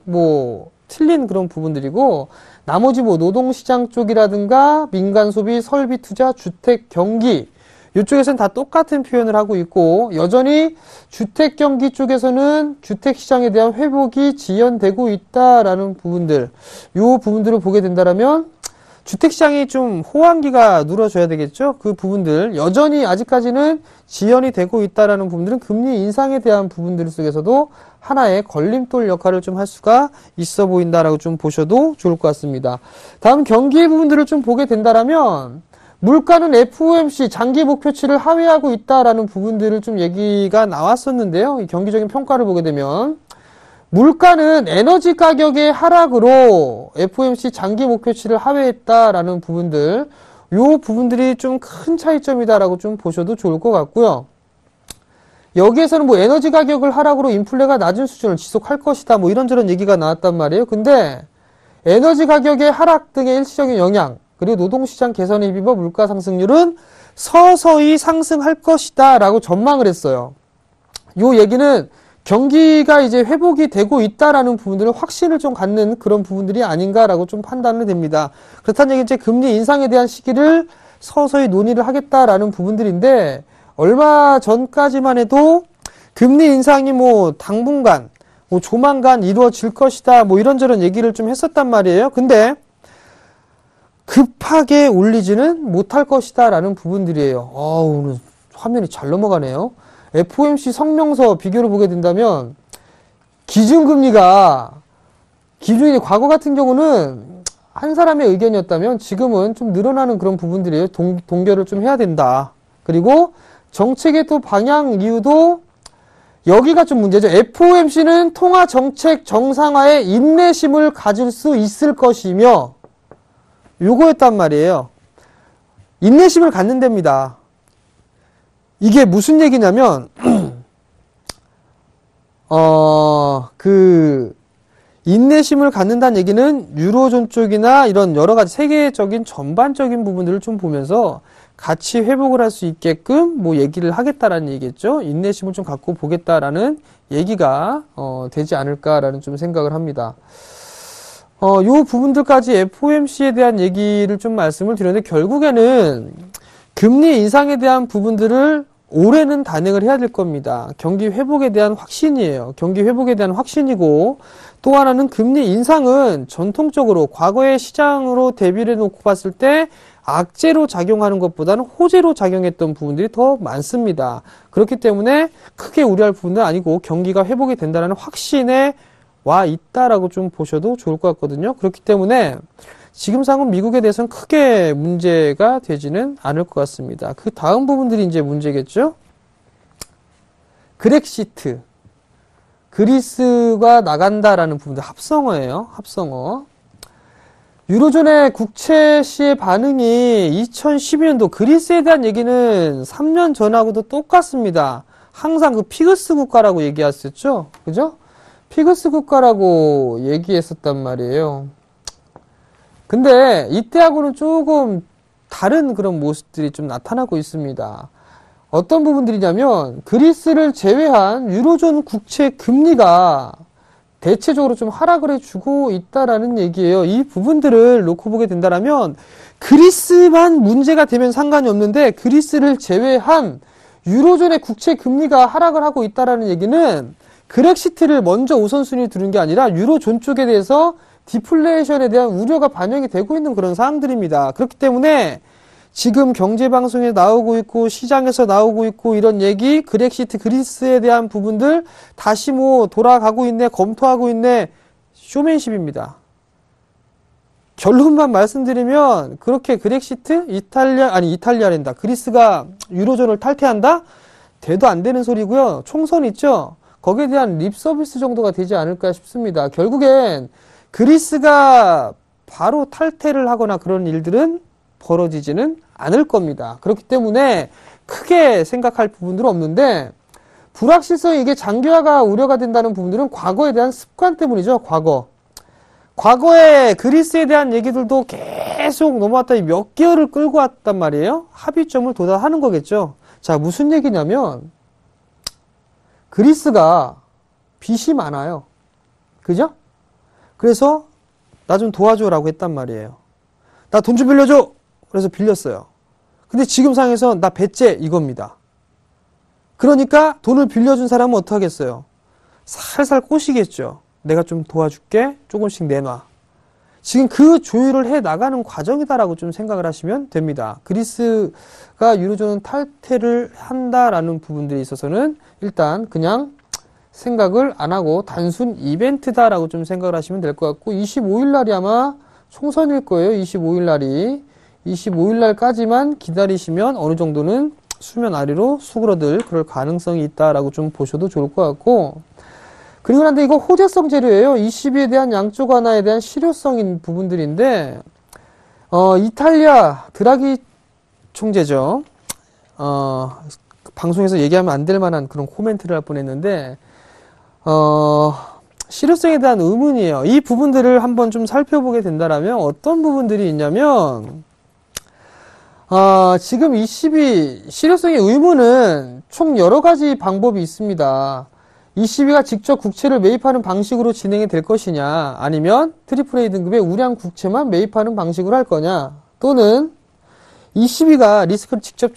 [SPEAKER 3] 틀린 그런 부분들이고, 나머지 노동시장 쪽이라든가 민간 소비, 설비 투자, 주택 경기, 이쪽에서는 다 똑같은 표현을 하고 있고, 여전히 주택 경기 쪽에서는 주택 시장에 대한 회복이 지연되고 있다라는 부분들, 요 부분들을 보게 된다면 주택시장이 좀 호황기가 누려져야 되겠죠. 그 부분들 여전히 아직까지는 지연이 되고 있다라는 부분들은 금리 인상에 대한 부분들 속에서도 하나의 걸림돌 역할을 좀 할 수가 있어 보인다라고 좀 보셔도 좋을 것 같습니다. 다음 경기 부분들을 좀 보게 된다라면 물가는 FOMC 장기 목표치를 하회하고 있다라는 부분들을 좀 얘기가 나왔었는데요. 이 경기적인 평가를 보게 되면 물가는 에너지 가격의 하락으로 FOMC 장기 목표치를 하회했다라는 부분들, 요 부분들이 좀 큰 차이점이다라고 좀 보셔도 좋을 것 같고요. 여기에서는 뭐 에너지 가격을 하락으로 인플레가 낮은 수준을 지속할 것이다, 뭐 이런저런 얘기가 나왔단 말이에요. 근데 에너지 가격의 하락 등의 일시적인 영향, 그리고 노동시장 개선에 힘입어 물가 상승률은 서서히 상승할 것이다 라고 전망을 했어요. 요 얘기는 경기가 이제 회복이 되고 있다라는 부분들을 확신을 좀 갖는 그런 부분들이 아닌가라고 좀 판단을 됩니다. 그렇다는 얘기는 이제 금리 인상에 대한 시기를 서서히 논의를 하겠다라는 부분들인데, 얼마 전까지만 해도 금리 인상이 뭐 당분간, 뭐 조만간 이루어질 것이다, 뭐 이런저런 얘기를 좀 했었단 말이에요. 근데 급하게 올리지는 못할 것이다 라는 부분들이에요. 오늘 화면이 잘 넘어가네요. FOMC 성명서 비교를 보게 된다면 기준이 과거 같은 경우는 한 사람의 의견이었다면 지금은 좀 늘어나는 그런 부분들이에요. 동결을 좀 해야 된다. 그리고 정책의 또 방향 이유도 여기가 좀 문제죠. FOMC는 통화 정책 정상화에 인내심을 가질 수 있을 것이며, 요거였단 말이에요. 인내심을 갖는 데입니다. 이게 무슨 얘기냐면, 인내심을 갖는다는 얘기는 유로존 쪽이나 이런 여러 가지 세계적인 전반적인 부분들을 좀 보면서 같이 회복을 할 수 있게끔 뭐 얘기를 하겠다라는 얘기겠죠. 인내심을 좀 갖고 보겠다라는 얘기가 되지 않을까라는 좀 생각을 합니다. 요 부분들까지 FOMC에 대한 얘기를 좀 말씀을 드렸는데, 결국에는 금리 인상에 대한 부분들을 올해는 단행을 해야 될 겁니다. 경기 회복에 대한 확신이에요. 경기 회복에 대한 확신이고, 또 하나는 금리 인상은 전통적으로 과거의 시장으로 대비를 해놓고 봤을 때 악재로 작용하는 것보다는 호재로 작용했던 부분들이 더 많습니다. 그렇기 때문에 크게 우려할 부분은 아니고 경기가 회복이 된다는 확신에 와 있다라고 좀 보셔도 좋을 것 같거든요. 그렇기 때문에 지금 상황은 미국에 대해서는 크게 문제가 되지는 않을 것 같습니다. 그 다음 부분들이 이제 문제겠죠. 그렉시트, 그리스가 나간다라는 부분들, 합성어예요. 합성어. 유로존의 국채 시의 반응이 2012년도 그리스에 대한 얘기는 3년 전하고도 똑같습니다. 항상 그 피그스 국가라고 얘기했었죠. 그죠? 피그스 국가라고 얘기했었단 말이에요. 근데 이때하고는 조금 다른 그런 모습들이 좀 나타나고 있습니다. 어떤 부분들이냐면 그리스를 제외한 유로존 국채 금리가 대체적으로 좀 하락을 해주고 있다라는 얘기예요. 이 부분들을 놓고 보게 된다면 그리스만 문제가 되면 상관이 없는데 그리스를 제외한 유로존의 국채 금리가 하락을 하고 있다라는 얘기는 그렉시트를 먼저 우선순위 두는 게 아니라 유로존 쪽에 대해서 디플레이션에 대한 우려가 반영이 되고 있는 그런 사항들입니다. 그렇기 때문에 지금 경제방송에 나오고 있고 시장에서 나오고 있고 이런 얘기, 그렉시트 그리스에 대한 부분들 다시 뭐 돌아가고 있네, 검토하고 있네, 쇼맨십입니다. 결론만 말씀드리면 그렇게 그렉시트, 이탈리아랜다. 그리스가 유로존을 탈퇴한다? 돼도 안 되는 소리고요. 총선 있죠? 거기에 대한 립 서비스 정도가 되지 않을까 싶습니다. 결국엔 그리스가 바로 탈퇴를 하거나 그런 일들은 벌어지지는 않을 겁니다. 그렇기 때문에 크게 생각할 부분들은 없는데 불확실성이 이게 장기화가 우려가 된다는 부분들은 과거에 대한 습관 때문이죠. 과거에 그리스에 대한 얘기들도 계속 넘어왔더니 몇 개월을 끌고 왔단 말이에요. 합의점을 도달하는 거겠죠. 자, 무슨 얘기냐면 그리스가 빚이 많아요. 그죠? 그래서 나 좀 도와줘라고 했단 말이에요. 나 돈 좀 빌려줘! 그래서 빌렸어요. 근데 지금 상황에서 나 배째 이겁니다. 그러니까 돈을 빌려준 사람은 어떡하겠어요? 살살 꼬시겠죠. 내가 좀 도와줄게. 조금씩 내놔. 지금 그 조율을 해 나가는 과정이다라고 좀 생각을 하시면 됩니다. 그리스가 유로존 탈퇴를 한다라는 부분들에 있어서는 일단 그냥 생각을 안 하고 단순 이벤트다라고 좀 생각을 하시면 될 것 같고, 25일 날이 아마 총선일 거예요. 25일 날이. 25일 날까지만 기다리시면 어느 정도는 수면 아래로 수그러들 그럴 가능성이 있다라고 좀 보셔도 좋을 것 같고, 그리고 난데 이거 호재성 재료예요. 22에 대한 양쪽 완화에 대한 실효성인 부분들인데, 이탈리아 드라기 총재죠. 방송에서 얘기하면 안 될 만한 그런 코멘트를 할 뻔했는데, 실효성에 대한 의문이에요. 이 부분들을 한번 좀 살펴보게 된다라면 어떤 부분들이 있냐면, 지금 ECB 실효성의 의무는 총 여러 가지 방법이 있습니다. ECB가 직접 국채를 매입하는 방식으로 진행이 될 것이냐, 아니면 AAA 등급의 우량 국채만 매입하는 방식으로 할 거냐, 또는 ECB가 리스크를 직접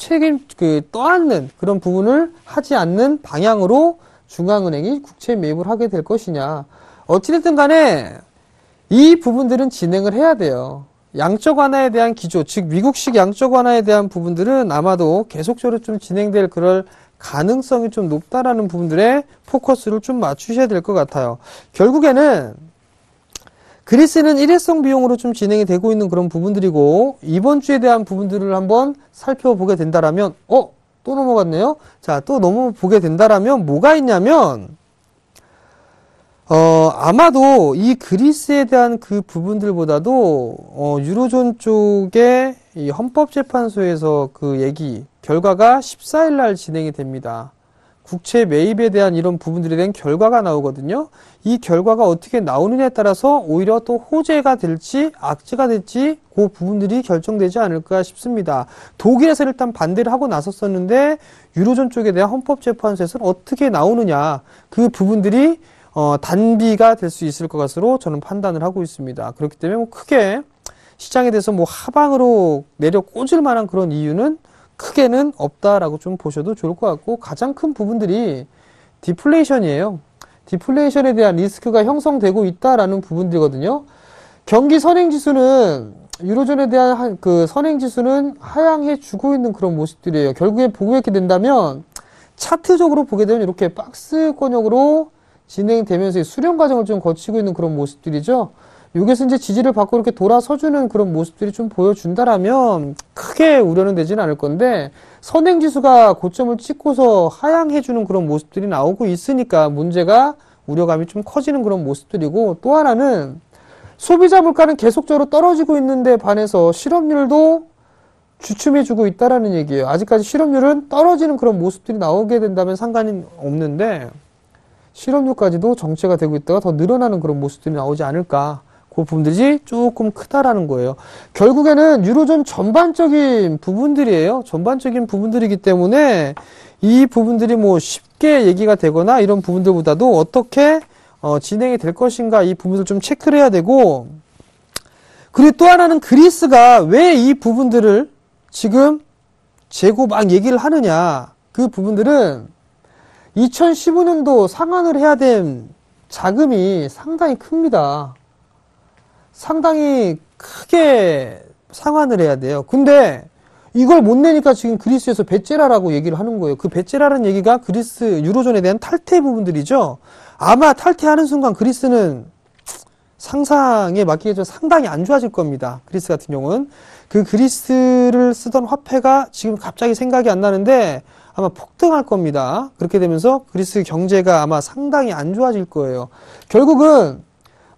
[SPEAKER 3] 떠안는 그런 부분을 하지 않는 방향으로 중앙은행이 국채 매입을 하게 될 것이냐. 어찌됐든 간에 이 부분들은 진행을 해야 돼요. 양적 완화에 대한 기조, 즉 미국식 양적 완화에 대한 부분들은 아마도 계속적으로 좀 진행될 그럴 가능성이 좀 높다라는 부분들에 포커스를 좀 맞추셔야 될 것 같아요. 결국에는 그리스는 일회성 비용으로 좀 진행이 되고 있는 그런 부분들이고, 이번 주에 대한 부분들을 한번 살펴보게 된다라면, 또 넘어갔네요. 자, 또 넘어보게 된다라면 뭐가 있냐면, 아마도 이 그리스에 대한 그 부분들보다도, 유로존 쪽의 이 헌법재판소에서 그 얘기, 결과가 14일 날 진행이 됩니다. 국채 매입에 대한 이런 부분들에 대한 결과가 나오거든요. 이 결과가 어떻게 나오느냐에 따라서 오히려 또 호재가 될지 악재가 될지 그 부분들이 결정되지 않을까 싶습니다. 독일에서 일단 반대를 하고 나섰었는데, 유로존 쪽에 대한 헌법재판소에서는 어떻게 나오느냐, 그 부분들이 단비가 될 수 있을 것으로 저는 판단을 하고 있습니다. 그렇기 때문에 뭐 크게 시장에 대해서 뭐 하방으로 내려 꽂을 만한 그런 이유는 크게는 없다라고 좀 보셔도 좋을 것 같고, 가장 큰 부분들이 디플레이션이에요. 디플레이션에 대한 리스크가 형성되고 있다라는 부분들이거든요. 경기 선행지수는, 유로존에 대한 그 선행지수는 하향해 주고 있는 그런 모습들이에요. 결국에 보게 된다면, 차트적으로 보게 되면 이렇게 박스권역으로 진행되면서 수렴 과정을 좀 거치고 있는 그런 모습들이죠. 여기서 이제 지지를 받고 이렇게 돌아서주는 그런 모습들이 좀 보여준다라면 크게 우려는 되지는 않을 건데, 선행지수가 고점을 찍고서 하향해주는 그런 모습들이 나오고 있으니까 문제가, 우려감이 좀 커지는 그런 모습들이고, 또 하나는 소비자 물가는 계속적으로 떨어지고 있는데 반해서 실업률도 주춤해주고 있다라는 얘기예요. 아직까지 실업률은 떨어지는 그런 모습들이 나오게 된다면 상관이 없는데, 실업률까지도 정체가 되고 있다가 더 늘어나는 그런 모습들이 나오지 않을까. 그 부분들이 조금 크다라는 거예요. 결국에는 유로존 전반적인 부분들이에요. 전반적인 부분들이기 때문에 이 부분들이 뭐 쉽게 얘기가 되거나 이런 부분들보다도 어떻게 진행이 될 것인가, 이 부분들 좀 체크를 해야 되고, 그리고 또 하나는 그리스가 왜 이 부분들을 지금 재고 막 얘기를 하느냐. 그 부분들은 2015년도 상환을 해야 된 자금이 상당히 큽니다. 상당히 크게 상환을 해야 돼요. 근데 이걸 못 내니까 지금 그리스에서 배째라라고 얘기를 하는 거예요. 그 배째라는 얘기가 그리스 유로존에 대한 탈퇴 부분들이죠. 아마 탈퇴하는 순간 그리스는 상상에 맡기겠지만 상당히 안 좋아질 겁니다. 그리스 같은 경우는. 그 그리스를 쓰던 화폐가 지금 갑자기 생각이 안 나는데 아마 폭등할 겁니다. 그렇게 되면서 그리스 경제가 아마 상당히 안 좋아질 거예요. 결국은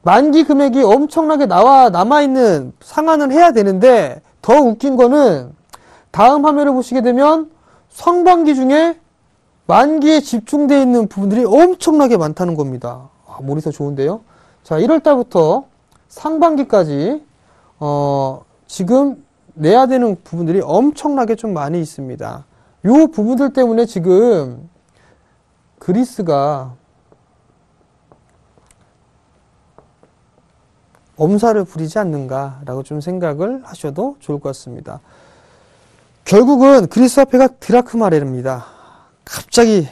[SPEAKER 3] 만기 금액이 엄청나게 남아있는 상환을 해야 되는데, 더 웃긴 거는 다음 화면을 보시게 되면 상반기 중에 만기에 집중되어 있는 부분들이 엄청나게 많다는 겁니다. 모니터 좋은데요? 자, 1월달부터 상반기까지 지금 내야 되는 부분들이 엄청나게 좀 많이 있습니다. 요 부분들 때문에 지금 그리스가 엄살을 부리지 않는가라고 좀 생각을 하셔도 좋을 것 같습니다. 결국은 그리스 화폐가 드라크마레입니다. 갑자기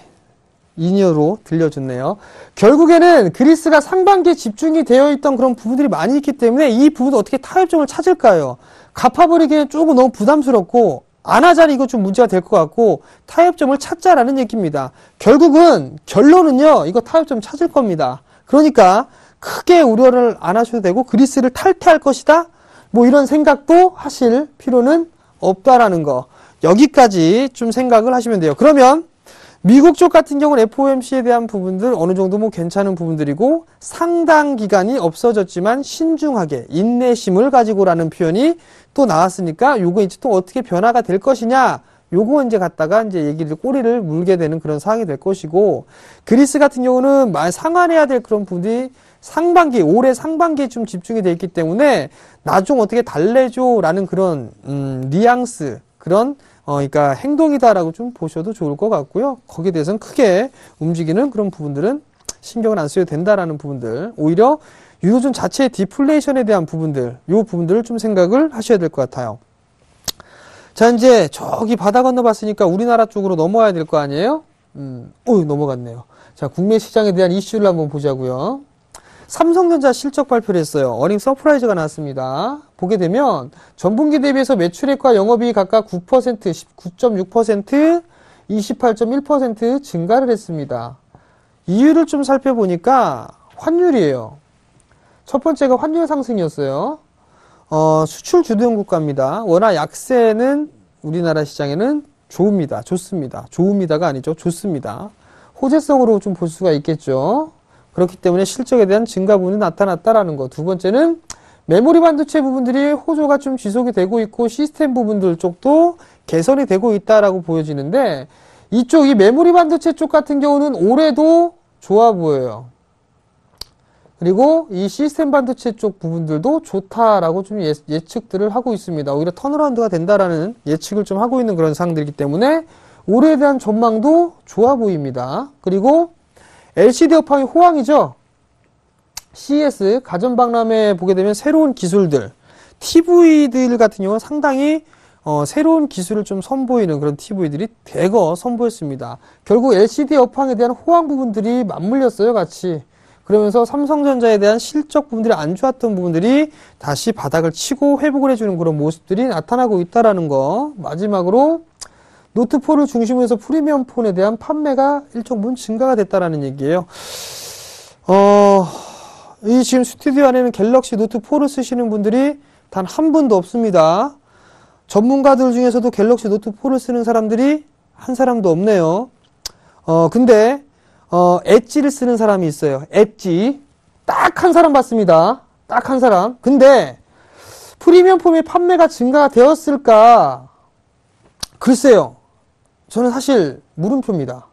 [SPEAKER 3] 인이어로 들려줬네요. 결국에는 그리스가 상반기에 집중이 되어 있던 그런 부분들이 많이 있기 때문에 이 부분도 어떻게 타협점을 찾을까요? 갚아버리기엔 조금 너무 부담스럽고 안 하자니 이거 좀 문제가 될 것 같고 타협점을 찾자라는 얘기입니다. 결국은 결론은요, 이거 타협점 찾을 겁니다. 그러니까 크게 우려를 안 하셔도 되고 그리스를 탈퇴할 것이다, 뭐 이런 생각도 하실 필요는 없다라는 거, 여기까지 좀 생각을 하시면 돼요. 그러면 미국 쪽 같은 경우는 FOMC에 대한 부분들 어느 정도 뭐 괜찮은 부분들이고 상당 기간이 없어졌지만 신중하게 인내심을 가지고라는 표현이 또 나왔으니까 요거 이제 또 어떻게 변화가 될 것이냐, 요거 이제 갖다가 이제 얘기를 꼬리를 물게 되는 그런 상황이 될 것이고, 그리스 같은 경우는 상환해야 될 그런 부분이 상반기, 올해 상반기에 좀 집중이 돼 있기 때문에 나 좀 어떻게 달래줘라는 그런 뉘앙스, 그런 그러니까 행동이다라고 좀 보셔도 좋을 것 같고요. 거기에 대해서는 크게 움직이는 그런 부분들은 신경을 안 써도 된다라는 부분들, 오히려 유로존 자체의 디플레이션에 대한 부분들, 요 부분들을 좀 생각을 하셔야 될 것 같아요. 자, 이제 저기 바다 건너봤으니까 우리나라 쪽으로 넘어와야 될 거 아니에요? 넘어갔네요. 자, 국내 시장에 대한 이슈를 한번 보자고요. 삼성전자 실적 발표를 했어요. 어닝 서프라이즈가 나왔습니다. 보게 되면 전분기 대비해서 매출액과 영업이익이 각각 9%, 19.6%, 28.1% 증가를 했습니다. 이유를 좀 살펴보니까 환율이에요. 첫 번째가 환율 상승이었어요. 수출 주도형 국가입니다. 워낙 약세는 우리나라 시장에는 좋습니다. 좋습니다가 아니죠. 좋습니다. 호재성으로 좀 볼 수가 있겠죠. 그렇기 때문에 실적에 대한 증가 부분이 나타났다라는 거. 두 번째는 메모리 반도체 부분들이 호조가 좀 지속이 되고 있고 시스템 부분들 쪽도 개선이 되고 있다라고 보여지는데, 이쪽 이 메모리 반도체 쪽 같은 경우는 올해도 좋아 보여요. 그리고 이 시스템 반도체 쪽 부분들도 좋다라고 좀 예측들을 하고 있습니다. 오히려 턴어라운드가 된다라는 예측을 좀 하고 있는 그런 상황들이기 때문에 올해에 대한 전망도 좋아 보입니다. 그리고 LCD 업황이 호황이죠. CES 가전박람회 보게 되면 새로운 기술들, TV들 같은 경우는 상당히 새로운 기술을 좀 선보이는 그런 TV들이 대거 선보였습니다. 결국 LCD 업황에 대한 호황 부분들이 맞물렸어요, 같이. 그러면서 삼성전자에 대한 실적 부분들이 안 좋았던 부분들이 다시 바닥을 치고 회복을 해주는 그런 모습들이 나타나고 있다라는 거. 마지막으로 노트4를 중심으로 해서 프리미엄 폰에 대한 판매가 일정 부분 증가가 됐다라는 얘기예요. 이 지금 스튜디오 안에는 갤럭시 노트4를 쓰시는 분들이 단 한 분도 없습니다. 전문가들 중에서도 갤럭시 노트4를 쓰는 사람들이 한 사람도 없네요. 근데 엣지를 쓰는 사람이 있어요. 엣지. 딱 한 사람 봤습니다. 딱 한 사람. 근데 프리미엄 폰의 판매가 증가가 되었을까? 글쎄요. 저는 사실 물음표입니다.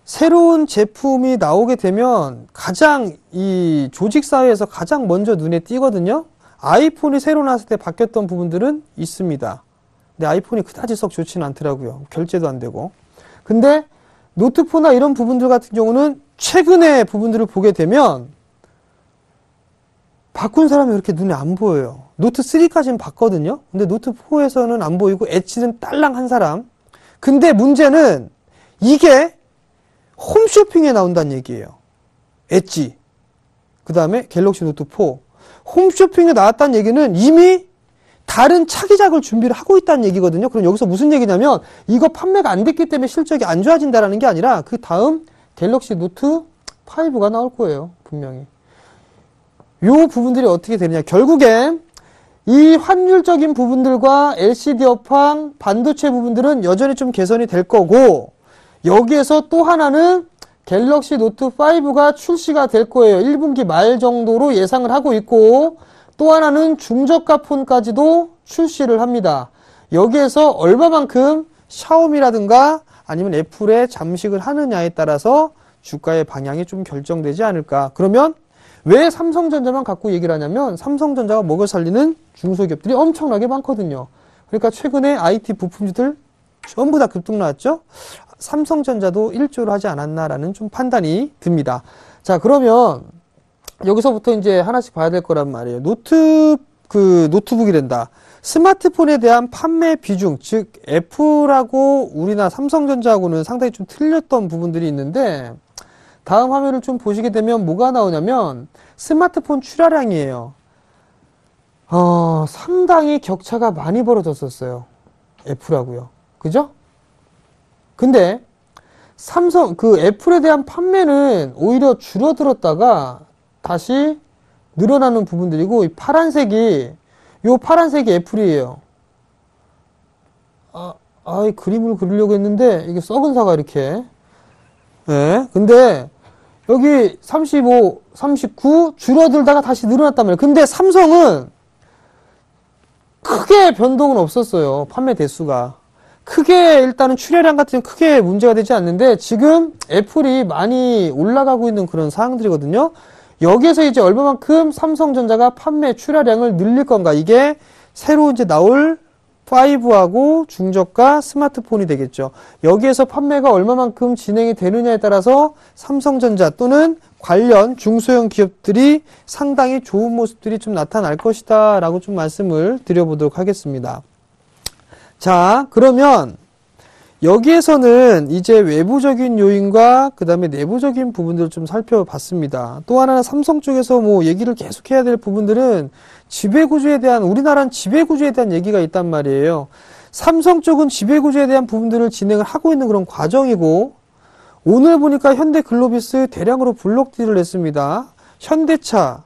[SPEAKER 3] 새로운 제품이 나오게 되면 가장 이 조직사회에서 가장 먼저 눈에 띄거든요. 아이폰이 새로 나왔을 때 바뀌었던 부분들은 있습니다. 근데 아이폰이 그다지 썩 좋지는 않더라고요. 결제도 안 되고. 근데 노트4나 이런 부분들 같은 경우는 최근의 부분들을 보게 되면 바꾼 사람이 그렇게 눈에 안 보여요. 노트3까지는 봤거든요. 근데 노트4에서는 안 보이고 엣지는 딸랑 한 사람. 근데 문제는 이게 홈쇼핑에 나온다는 얘기예요. 엣지. 그 다음에 갤럭시 노트4. 홈쇼핑에 나왔다는 얘기는 이미 다른 차기작을 준비를 하고 있다는 얘기거든요. 그럼 여기서 무슨 얘기냐면 이거 판매가 안 됐기 때문에 실적이 안 좋아진다라는 게 아니라 그 다음 갤럭시 노트 5가 나올 거예요. 분명히. 요 부분들이 어떻게 되느냐. 결국엔 이 환율적인 부분들과 LCD 업황, 반도체 부분들은 여전히 좀 개선이 될 거고, 여기에서 또 하나는 갤럭시 노트 5가 출시가 될 거예요. 1분기 말 정도로 예상을 하고 있고, 또 하나는 중저가 폰까지도 출시를 합니다. 여기에서 얼마만큼 샤오미라든가 아니면 애플에 잠식을 하느냐에 따라서 주가의 방향이 좀 결정되지 않을까. 그러면 왜 삼성전자만 갖고 얘기를 하냐면 삼성전자가 먹여 살리는 중소기업들이 엄청나게 많거든요. 그러니까 최근에 IT 부품주들 전부 다 급등 나왔죠. 삼성전자도 일조를 하지 않았나라는 좀 판단이 듭니다. 자, 그러면 여기서부터 이제 하나씩 봐야 될 거란 말이에요. 노트 그 노트북이란다. 스마트폰에 대한 판매 비중, 즉 애플하고 우리나라 삼성전자하고는 상당히 좀 틀렸던 부분들이 있는데, 다음 화면을 좀 보시게 되면 뭐가 나오냐면 스마트폰 출하량이에요. 상당히 격차가 많이 벌어졌었어요. 애플하고요. 그죠? 근데 애플에 대한 판매는 오히려 줄어들었다가 다시 늘어나는 부분들이고, 이 파란색이 애플이에요. 이 그림을 그리려고 했는데, 이게 썩은 사과 이렇게. 네. 근데, 여기 35, 39 줄어들다가 다시 늘어났단 말이에요. 근데 삼성은 크게 변동은 없었어요. 판매 대수가. 크게 일단은 출하량 같은 크게 문제가 되지 않는데, 지금 애플이 많이 올라가고 있는 그런 상황들이거든요. 여기에서 이제 얼마만큼 삼성전자가 판매 출하량을 늘릴 건가. 이게 새로 이제 나올 5하고 중저가 스마트폰이 되겠죠. 여기에서 판매가 얼마만큼 진행이 되느냐에 따라서 삼성전자 또는 관련 중소형 기업들이 상당히 좋은 모습들이 좀 나타날 것이다 라고 좀 말씀을 드려보도록 하겠습니다. 자, 그러면 여기에서는 이제 외부적인 요인과 그 다음에 내부적인 부분들을 좀 살펴봤습니다. 또 하나는 삼성 쪽에서 뭐 얘기를 계속 해야 될 부분들은 우리나라는 지배구조에 대한 얘기가 있단 말이에요. 삼성 쪽은 지배구조에 대한 부분들을 진행을 하고 있는 그런 과정이고, 오늘 보니까 현대글로비스 대량으로 블록딜을 냈습니다. 현대차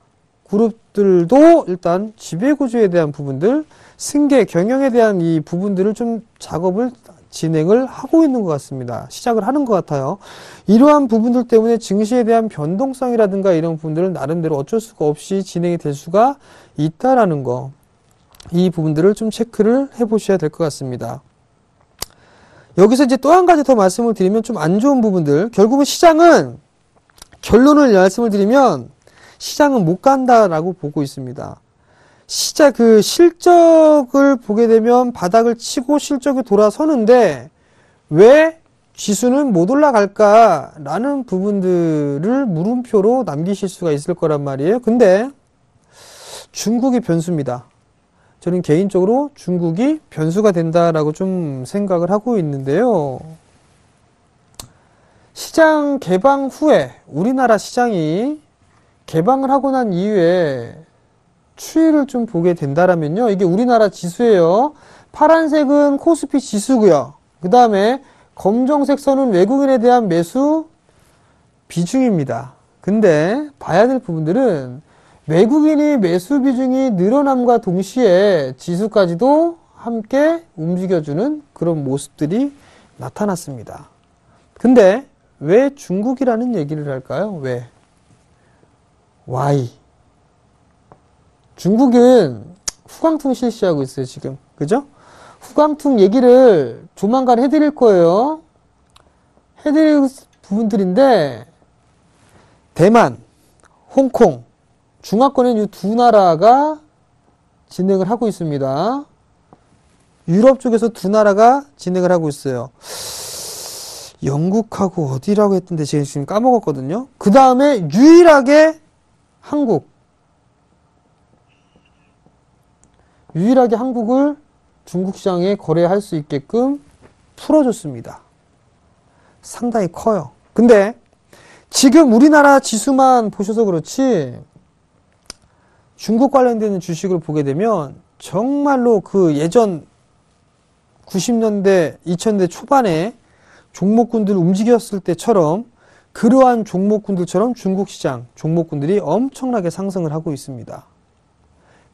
[SPEAKER 3] 그룹들도 일단 지배구조에 대한 부분들, 승계, 경영에 대한 이 부분들을 좀 작업을 진행을 하고 있는 것 같습니다. 시작을 하는 것 같아요. 이러한 부분들 때문에 증시에 대한 변동성이라든가 이런 부분들은 나름대로 어쩔 수가 없이 진행이 될 수가 있다라는 거. 이 부분들을 좀 체크를 해보셔야 될 것 같습니다. 여기서 이제 또 한 가지 더 말씀을 드리면 좀 안 좋은 부분들. 결국은 결론을 말씀을 드리면 시장은 못 간다라고 보고 있습니다. 실적을 보게 되면 바닥을 치고 실적이 돌아서는데 왜 지수는 못 올라갈까라는 부분들을 물음표로 남기실 수가 있을 거란 말이에요. 근데 중국이 변수입니다. 저는 개인적으로 중국이 변수가 된다라고 좀 생각을 하고 있는데요. 시장 개방 후에 우리나라 시장이 개방을 하고 난 이후에 추이를 좀 보게 된다라면요. 이게 우리나라 지수예요. 파란색은 코스피 지수고요. 그 다음에 검정색 선은 외국인에 대한 매수 비중입니다. 근데 봐야 될 부분들은 외국인이 매수 비중이 늘어남과 동시에 지수까지도 함께 움직여주는 그런 모습들이 나타났습니다. 근데 왜 중국이라는 얘기를 할까요? 왜? Why? 중국은 후광퉁 실시하고 있어요, 지금. 그죠? 후광퉁 얘기를 조만간 해드릴 거예요. 해드릴 부분들인데, 대만, 홍콩, 중화권의 이 두 나라가 진행을 하고 있습니다. 유럽 쪽에서 두 나라가 진행을 하고 있어요. 영국하고 어디라고 했던데 제가 지금 까먹었거든요. 그 다음에 유일하게 한국을 중국 시장에 거래할 수 있게끔 풀어줬습니다. 상당히 커요. 근데 지금 우리나라 지수만 보셔서 그렇지 중국 관련된 주식을 보게 되면 정말로 그 예전 90년대, 2000년대 초반에 종목군들 움직였을 때처럼 그러한 종목군들처럼 중국 시장 종목군들이 엄청나게 상승을 하고 있습니다.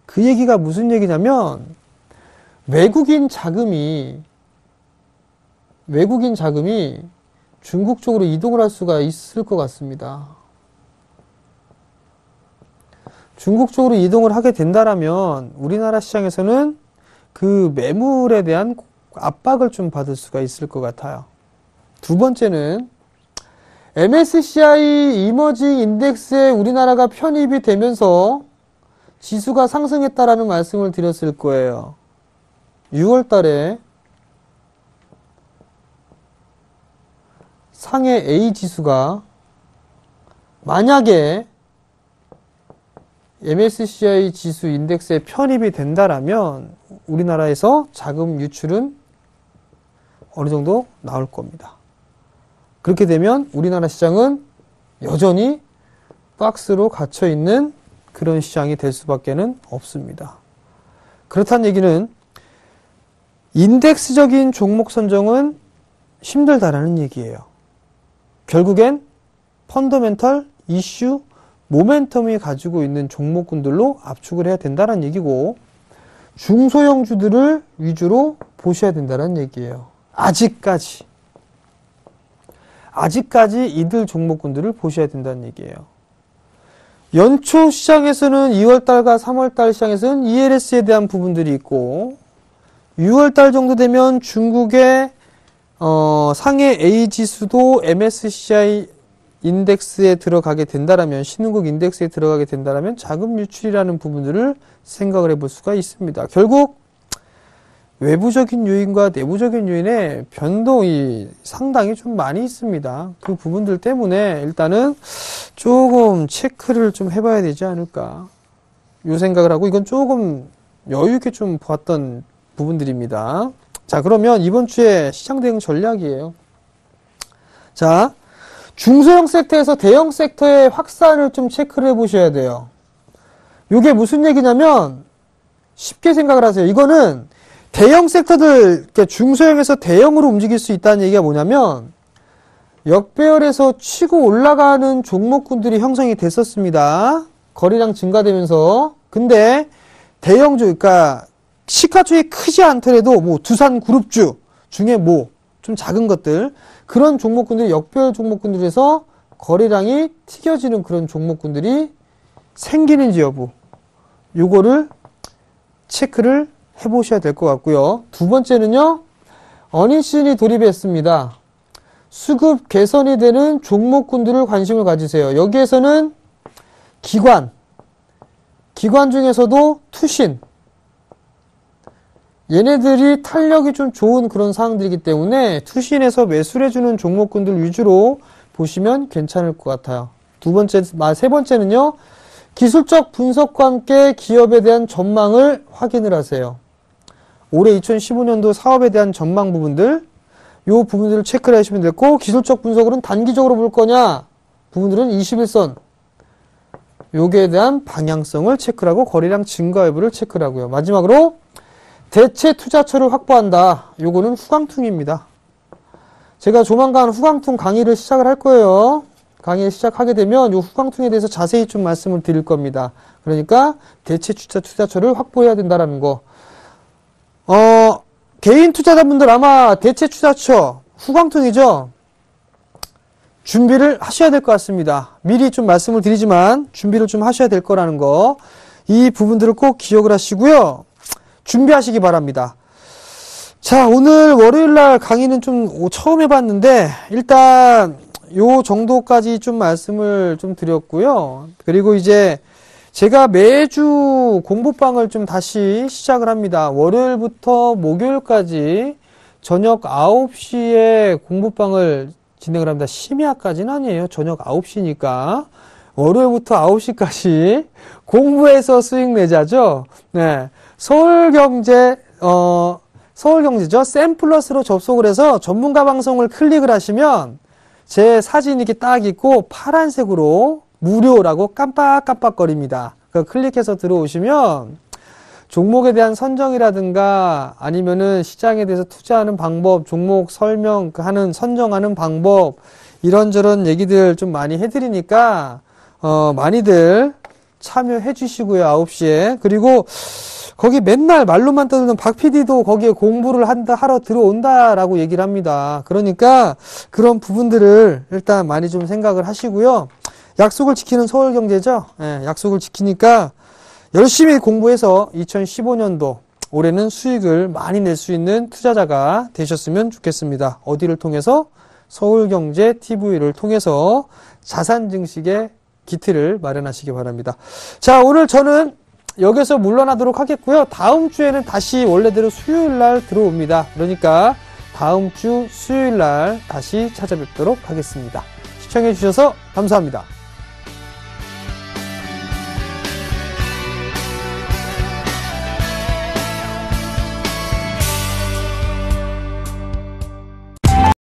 [SPEAKER 3] 그 얘기가 무슨 얘기냐면 외국인 자금이 중국 쪽으로 이동을 할 수가 있을 것 같습니다. 중국 쪽으로 이동을 하게 된다라면 우리나라 시장에서는 그 매물에 대한 압박을 좀 받을 수가 있을 것 같아요. 두 번째는 MSCI 이머징 인덱스에 우리나라가 편입이 되면서 지수가 상승했다라는 말씀을 드렸을 거예요. 6월 달에 상해 A 지수가 만약에 MSCI 지수 인덱스에 편입이 된다라면 우리나라에서 자금 유출은 어느 정도 나올 겁니다. 그렇게 되면 우리나라 시장은 여전히 박스로 갇혀 있는 그런 시장이 될 수밖에는 없습니다. 그렇다는 얘기는 인덱스적인 종목 선정은 힘들다라는 얘기예요. 결국엔 펀더멘털, 이슈, 모멘텀이 가지고 있는 종목군들로 압축을 해야 된다는 얘기고 중소형주들을 위주로 보셔야 된다는 얘기예요. 아직까지 이들 종목군들을 보셔야 된다는 얘기예요. 연초 시장에서는 2월달과 3월달 시장에서는 ELS에 대한 부분들이 있고 6월달 정도 되면 중국의 상해 A지수도 MSCI 인덱스에 들어가게 된다라면 신흥국 인덱스에 들어가게 된다라면 자금 유출이라는 부분들을 생각을 해볼 수가 있습니다. 결국 외부적인 요인과 내부적인 요인의 변동이 상당히 좀 많이 있습니다. 그 부분들 때문에 일단은 조금 체크를 좀 해봐야 되지 않을까 요 생각을 하고 이건 조금 여유있게 좀 봤던 부분들입니다. 자, 그러면 이번 주에 시장 대응 전략이에요. 자, 중소형 섹터에서 대형 섹터의 확산을 좀 체크를 해보셔야 돼요. 이게 무슨 얘기냐면 쉽게 생각을 하세요. 이거는 대형 섹터들, 중소형에서 대형으로 움직일 수 있다는 얘기가 뭐냐면 역배열에서 치고 올라가는 종목군들이 형성이 됐었습니다. 거래량 증가되면서. 근데 대형주, 그러니까 시가총액이 크지 않더라도 뭐 두산그룹주 중에 뭐 좀 작은 것들 그런 종목군들이 역배열 종목군들에서 거래량이 튀겨지는 그런 종목군들이 생기는지 여부 요거를 체크를 해보셔야 될 것 같고요. 두 번째는요. 어닝 시즌이 돌입했습니다. 수급 개선이 되는 종목군들을 관심을 가지세요. 여기에서는 기관 중에서도 투신 얘네들이 탄력이 좀 좋은 그런 상황들이기 때문에 투신에서 매수를 해주는 종목군들 위주로 보시면 괜찮을 것 같아요. 세 번째는요. 기술적 분석과 함께 기업에 대한 전망을 확인을 하세요. 올해 2015년도 사업에 대한 전망 부분들 요 부분들을 체크를 하시면 되고 기술적 분석으로는 단기적으로 볼 거냐 부분들은 21선 요기에 대한 방향성을 체크를 하고 거래량 증가 여부를 체크를 하고요. 마지막으로 대체 투자처를 확보한다. 요거는 후광퉁입니다. 제가 조만간 후광퉁 강의를 시작을 할 거예요. 강의를 시작하게 되면 요 후광퉁에 대해서 자세히 좀 말씀을 드릴 겁니다. 그러니까 대체 투자처를 확보해야 된다라는 거. 개인 투자자분들 아마 대체 투자처 후광퉁이죠. 준비를 하셔야 될 것 같습니다. 미리 좀 말씀을 드리지만 준비를 좀 하셔야 될 거라는 거. 이 부분들을 꼭 기억을 하시고요. 준비하시기 바랍니다. 자, 오늘 월요일날 강의는 좀 처음 해봤는데 일단 요 정도까지 좀 말씀을 좀 드렸고요. 그리고 이제 제가 매주 공부방을 좀 다시 시작을 합니다. 월요일부터 목요일까지 저녁 9시에 공부방을 진행을 합니다. 심야까지는 아니에요. 저녁 9시니까. 월요일부터 9시까지 공부해서 수익 내자죠. 네. 서울경제죠. 샘플러스로 접속을 해서 전문가 방송을 클릭을 하시면 제 사진이 이렇게 딱 있고 파란색으로 무료라고 깜빡깜빡거립니다. 클릭해서 들어오시면 종목에 대한 선정이라든가 아니면은 시장에 대해서 투자하는 방법, 종목 설명하는, 선정하는 방법, 이런저런 얘기들 좀 많이 해드리니까, 많이들 참여해 주시고요, 9시에. 그리고 거기 맨날 말로만 떠드는 박 PD도 거기에 공부를 하러 들어온다라고 얘기를 합니다. 그러니까 그런 부분들을 일단 많이 좀 생각을 하시고요. 약속을 지키는 서울경제죠. 예, 약속을 지키니까 열심히 공부해서 2015년도 올해는 수익을 많이 낼 수 있는 투자자가 되셨으면 좋겠습니다. 어디를 통해서? 서울경제TV를 통해서 자산 증식의 기틀을 마련하시기 바랍니다. 자, 오늘 저는 여기서 물러나도록 하겠고요. 다음 주에는 다시 원래대로 수요일 날 들어옵니다. 그러니까 다음 주 수요일 날 다시 찾아뵙도록 하겠습니다. 시청해 주셔서 감사합니다.